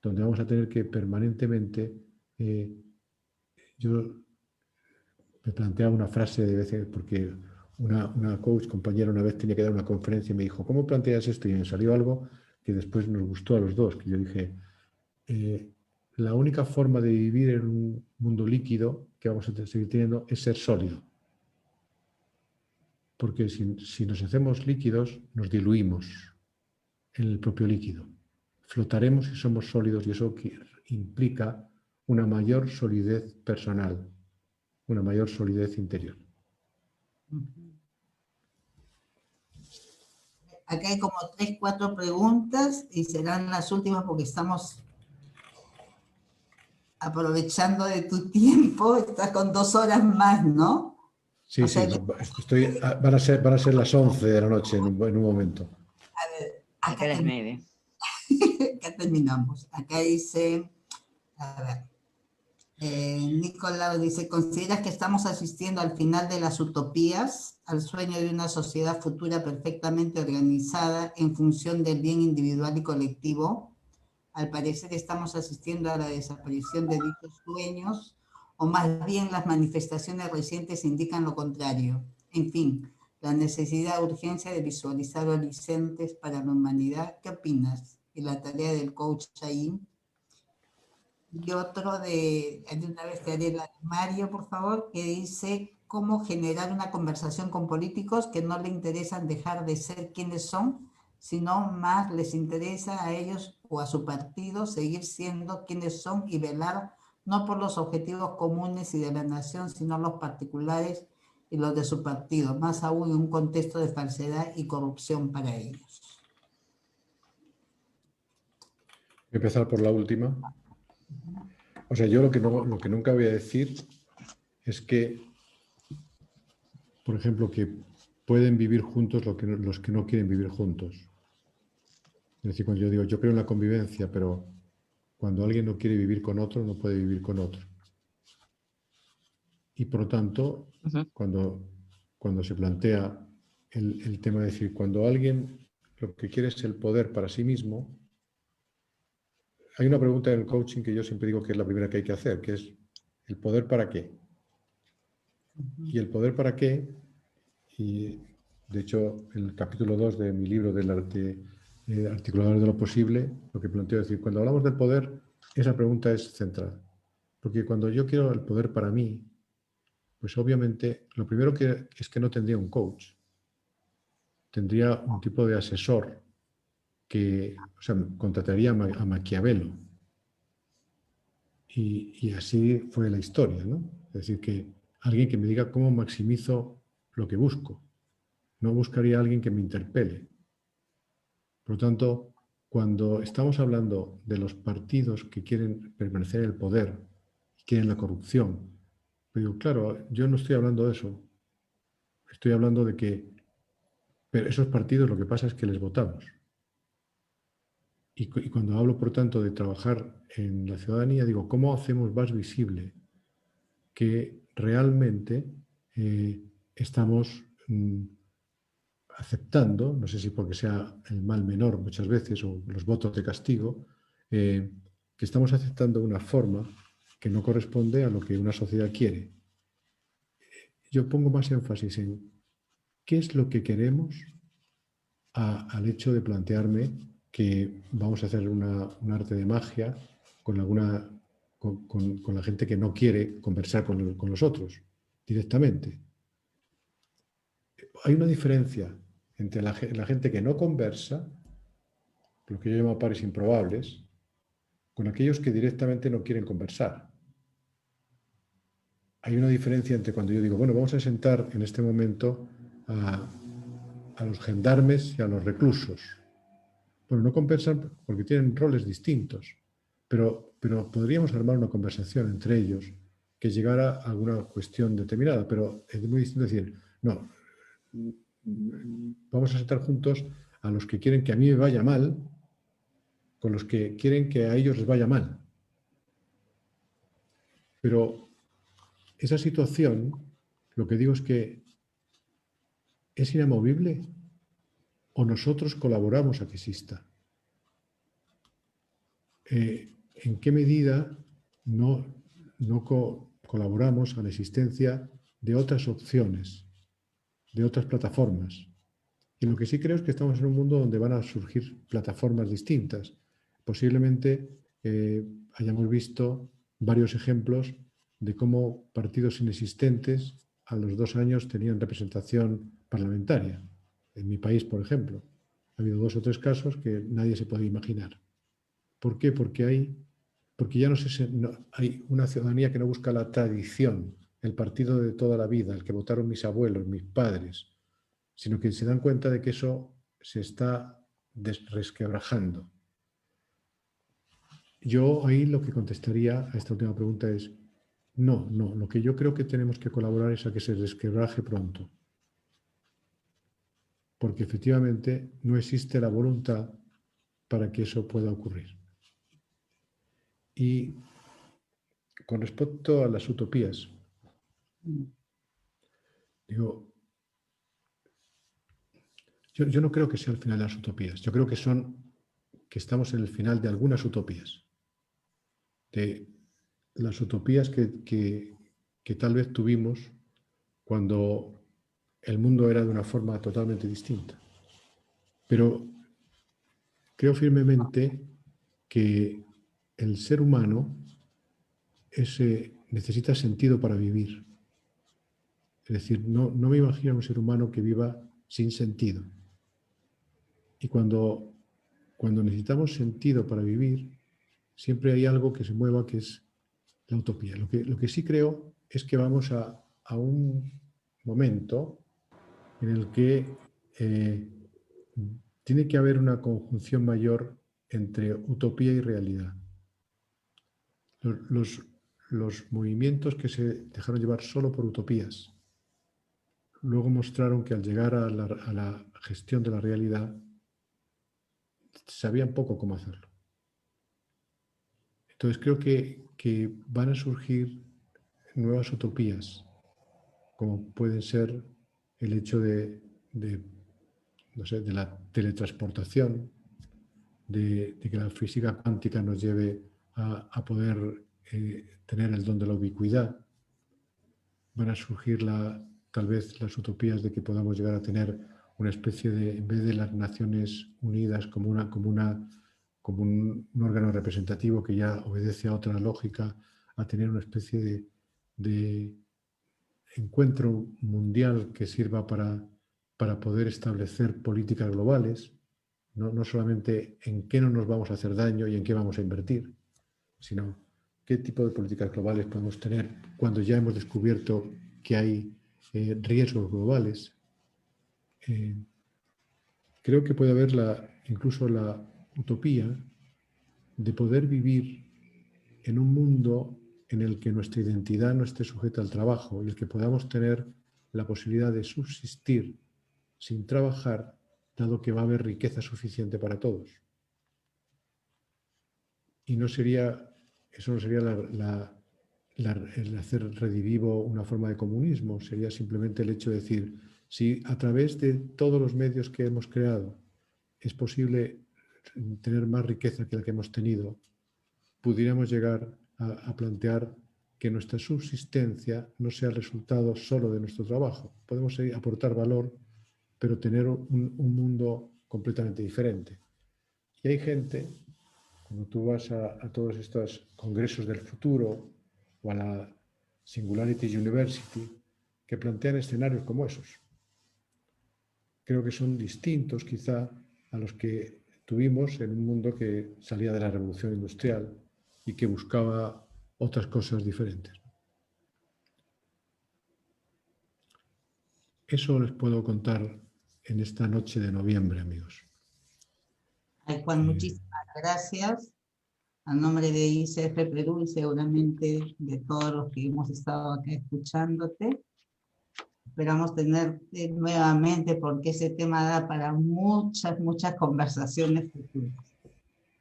donde vamos a tener que permanentemente... yo me planteaba una frase de veces, porque una coach compañera una vez tenía que dar una conferencia y me dijo, ¿cómo planteas esto? Y me salió algo que después nos gustó a los dos, que yo dije, la única forma de vivir en un mundo líquido que vamos a seguir teniendo es ser sólido. Porque si nos hacemos líquidos, nos diluimos en el propio líquido. Flotaremos si somos sólidos, y eso implica una mayor solidez personal, una mayor solidez interior. Acá hay como 3, 4 preguntas y serán las últimas porque estamos aprovechando de tu tiempo. Estás con 2 horas más, ¿no? Sí, sí, van a ser las 11 de la noche en un momento. A ver, Acá a las 9. Acá terminamos. Acá dice, a ver, Nicolau dice, ¿consideras que estamos asistiendo al final de las utopías, al sueño de una sociedad futura perfectamente organizada en función del bien individual y colectivo? Al parecer estamos asistiendo a la desaparición de dichos sueños, o más bien las manifestaciones recientes indican lo contrario. En fin, la necesidad, urgencia de visualizar horizontes para la humanidad. ¿Qué opinas? Y la tarea del coach ahí. Y otro de una vez te haré la de Mario, por favor, que dice cómo generar una conversación con políticos que no le interesan dejar de ser quienes son, sino más les interesa a ellos o a su partido seguir siendo quienes son y velar no por los objetivos comunes y de la nación, sino los particulares y los de su partido, más aún en un contexto de falsedad y corrupción para ellos. Voy a empezar por la última. O sea, yo lo que nunca voy a decir es que, por ejemplo, que pueden vivir juntos los que no quieren vivir juntos. Es decir, cuando yo digo, yo creo en la convivencia, pero cuando alguien no quiere vivir con otro, no puede vivir con otro. Y por lo tanto, cuando se plantea el tema de decir, cuando alguien lo que quiere es el poder para sí mismo, hay una pregunta en el coaching que yo siempre digo que es la primera que hay que hacer, que es ¿el poder para qué? Y el poder para qué, y de hecho en el capítulo 2 de mi libro de Articuladores de lo Posible, lo que planteo es decir, cuando hablamos del poder, esa pregunta es central. Porque cuando yo quiero el poder para mí, pues obviamente lo primero que es que no tendría un coach, tendría un tipo de asesor que, o sea, contrataría a Maquiavelo. Y así fue la historia, ¿no? Es decir, que alguien que me diga cómo maximizo lo que busco. No buscaría a alguien que me interpele. Por lo tanto, cuando estamos hablando de los partidos que quieren permanecer en el poder y quieren la corrupción, digo, claro, yo no estoy hablando de eso. Estoy hablando de que pero esos partidos lo que pasa es que les votamos. Y cuando hablo, por tanto, de trabajar en la ciudadanía, digo, ¿cómo hacemos más visible que realmente estamos aceptando, no sé si porque sea el mal menor muchas veces o los votos de castigo, que estamos aceptando una forma que no corresponde a lo que una sociedad quiere? Yo pongo más énfasis en qué es lo que queremos al hecho de plantearme que vamos a hacer un arte de magia con la gente que no quiere conversar con los otros directamente. Hay una diferencia entre la gente que no conversa, lo que yo llamo pares improbables, con aquellos que directamente no quieren conversar. Hay una diferencia entre cuando yo digo, bueno, vamos a sentar en este momento a los gendarmes y a los reclusos. Bueno, no conversan porque tienen roles distintos, pero podríamos armar una conversación entre ellos que llegara a alguna cuestión determinada, pero es muy distinto decir, no, vamos a sentar juntos a los que quieren que a mí me vaya mal con los que quieren que a ellos les vaya mal. Pero esa situación, lo que digo es que es inamovible o nosotros colaboramos a que exista. ¿En qué medida no colaboramos a la existencia de otras opciones, de otras plataformas? Y lo que sí creo es que estamos en un mundo donde van a surgir plataformas distintas. Posiblemente hayamos visto varios ejemplos de cómo partidos inexistentes a los 2 años tenían representación parlamentaria. En mi país, por ejemplo, ha habido 2 o 3 casos que nadie se puede imaginar. ¿Por qué? Porque ya hay una ciudadanía que no busca la tradición, el partido de toda la vida, el que votaron mis abuelos, mis padres, sino que se dan cuenta de que eso se está resquebrajando. Yo ahí lo que contestaría a esta última pregunta es no, lo que yo creo que tenemos que colaborar es a que se resquebraje pronto. Porque efectivamente no existe la voluntad para que eso pueda ocurrir. Y con respecto a las utopías, digo, yo no creo que sea el final de las utopías. Yo creo que estamos en el final de algunas utopías. De las utopías que tal vez tuvimos cuando el mundo era de una forma totalmente distinta. Pero creo firmemente que el ser humano necesita sentido para vivir. Es decir, no me imagino un ser humano que viva sin sentido. Y cuando necesitamos sentido para vivir, siempre hay algo que se mueva, que es la utopía. Lo que sí creo es que vamos a un momento en el que tiene que haber una conjunción mayor entre utopía y realidad. Los movimientos que se dejaron llevar solo por utopías luego mostraron que al llegar a la gestión de la realidad sabían poco cómo hacerlo. Entonces creo que van a surgir nuevas utopías como pueden ser el hecho no sé, de la teletransportación, de que la física cuántica nos lleve a poder tener el don de la ubicuidad. Van a surgir tal vez las utopías de que podamos llegar a tener una especie de, en vez de las Naciones Unidas como un órgano representativo que ya obedece a otra lógica, a tener una especie de encuentro mundial que sirva para poder establecer políticas globales, no solamente en qué no nos vamos a hacer daño y en qué vamos a invertir, sino qué tipo de políticas globales podemos tener cuando ya hemos descubierto que hay riesgos globales. Creo que puede haber incluso la utopía de poder vivir en un mundo en el que nuestra identidad no esté sujeta al trabajo y el que podamos tener la posibilidad de subsistir sin trabajar, dado que va a haber riqueza suficiente para todos. Y eso no sería el hacer redivivo una forma de comunismo, sería simplemente el hecho de decir, si a través de todos los medios que hemos creado es posible tener más riqueza que la que hemos tenido, pudiéramos llegar a plantear que nuestra subsistencia no sea el resultado solo de nuestro trabajo. Podemos aportar valor, pero tener un mundo completamente diferente. Y hay gente, cuando tú vas a todos estos congresos del futuro o a la Singularity University, que plantean escenarios como esos. Creo que son distintos quizá a los que tuvimos en un mundo que salía de la revolución industrial y que buscaba otras cosas diferentes. Eso les puedo contar en esta noche de noviembre, amigos. Ay, Juan, muchísimas gracias. A nombre de ICF Perú y seguramente de todos los que hemos estado acá escuchándote. Esperamos tenerte nuevamente porque ese tema da para muchas conversaciones futuras.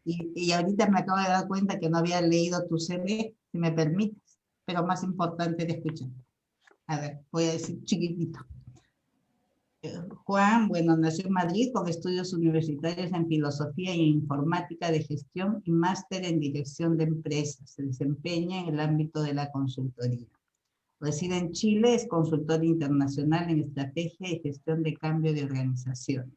Y ahorita me acabo de dar cuenta que no había leído tu CV, si me permites, pero más importante de escuchar. A ver, voy a decir chiquitito. Juan, bueno, nació en Madrid con estudios universitarios en Filosofía y Informática de Gestión y máster en Dirección de Empresas. Se desempeña en el ámbito de la consultoría. Reside en Chile, es consultor internacional en Estrategia y Gestión de Cambio de Organizaciones.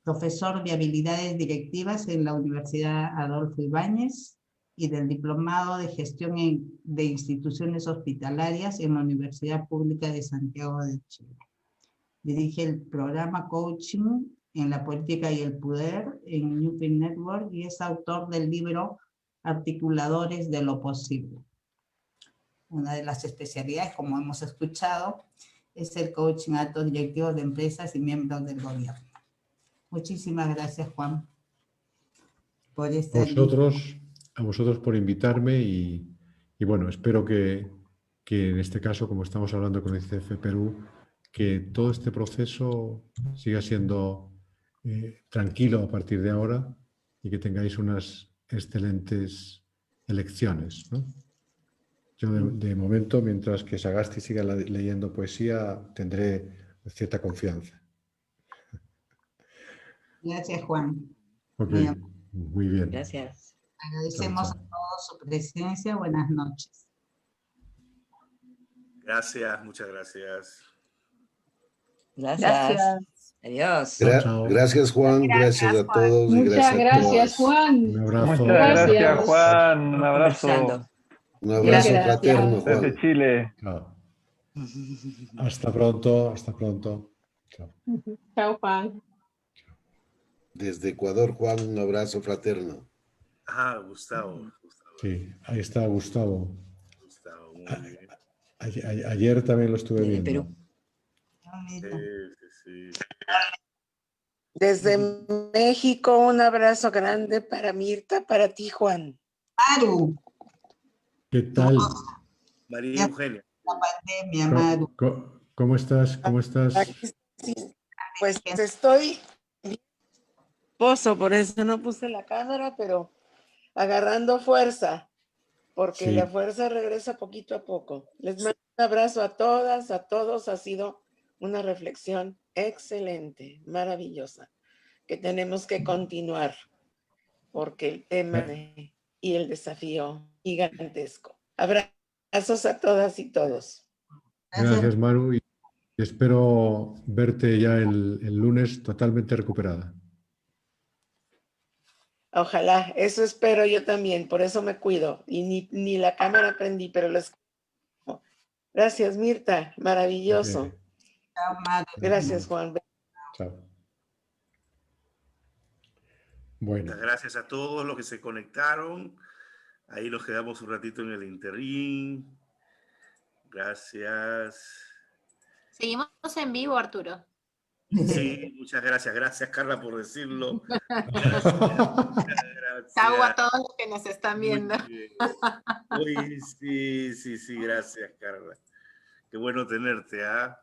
Profesor de Habilidades Directivas en la Universidad Adolfo Ibáñez y del Diplomado de Gestión de Instituciones Hospitalarias en la Universidad Pública de Santiago de Chile. Dirige el programa Coaching en la Política y el Poder en Newpin Network y es autor del libro Articuladores de lo Posible. Una de las especialidades, como hemos escuchado, es el coaching a altos directivos de empresas y miembros del gobierno. Muchísimas gracias, Juan, por estar A vosotros por invitarme y bueno, espero que en este caso, como estamos hablando con el ICF Perú, que todo este proceso siga siendo tranquilo a partir de ahora y que tengáis unas excelentes elecciones, ¿no? Yo de momento, mientras que Sagasti siga leyendo poesía, tendré cierta confianza. Gracias, Juan. Ok, muy bien. Gracias. Agradecemos Chao, chao. a todos su presencia. Buenas noches. Gracias, muchas gracias. Gracias. Adiós. Chao, chao. Gracias, Juan. Gracias a todos. Y Muchas gracias, a todas. Juan. Un abrazo. Muchas gracias, Gracias. Juan. Un abrazo Conversando. Un abrazo Gracias. fraterno, desde Juan. Chile. Chao. Hasta pronto, hasta pronto. Chao. Chao, Juan. Desde Ecuador, Juan, un abrazo fraterno. Ah, Gustavo. Sí, ahí está Gustavo. Gustavo, muy bien. Ayer también lo estuve Desde viendo. Perú. Sí. Desde México, un abrazo grande para Mirta, para ti, Juan. Maru, ¿Qué tal? María Eugenia. la pandemia, Maru. ¿Cómo estás? ¿Cómo estás? Aquí sí, pues estoy pozo, por eso no puse la cámara, pero agarrando fuerza, porque Sí. la fuerza regresa poquito a poco. Les mando abrazo a todas, a todos. Ha sido una reflexión excelente, maravillosa, que tenemos que continuar porque el tema y el desafío gigantesco. Abrazos a todas y todos. Gracias, Maru, y espero verte ya el lunes totalmente recuperada. Ojalá, eso espero yo también, por eso me cuido. Y ni la cámara prendí, pero lo escucho. Gracias, Mirta, maravilloso. Chao, Maru. Gracias, Juan. Chao. Bueno, Muchas gracias a todos los que se conectaron. Ahí nos quedamos un ratito en el interín. Gracias. Seguimos en vivo, Arturo. Sí, muchas gracias. Gracias, Carla, por decirlo. Gracias. Chau a todos los que nos están viendo. Uy, sí, gracias, Carla. Qué bueno tenerte, ¿ah?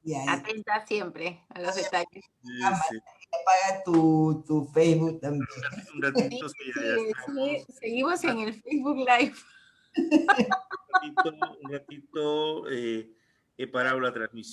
Y ahí Atenta siempre a los detalles. Sí. apaga tu Facebook también. Un ratito, sí, ya estamos. Seguimos en el Facebook Live. Un ratito, he parado la transmisión.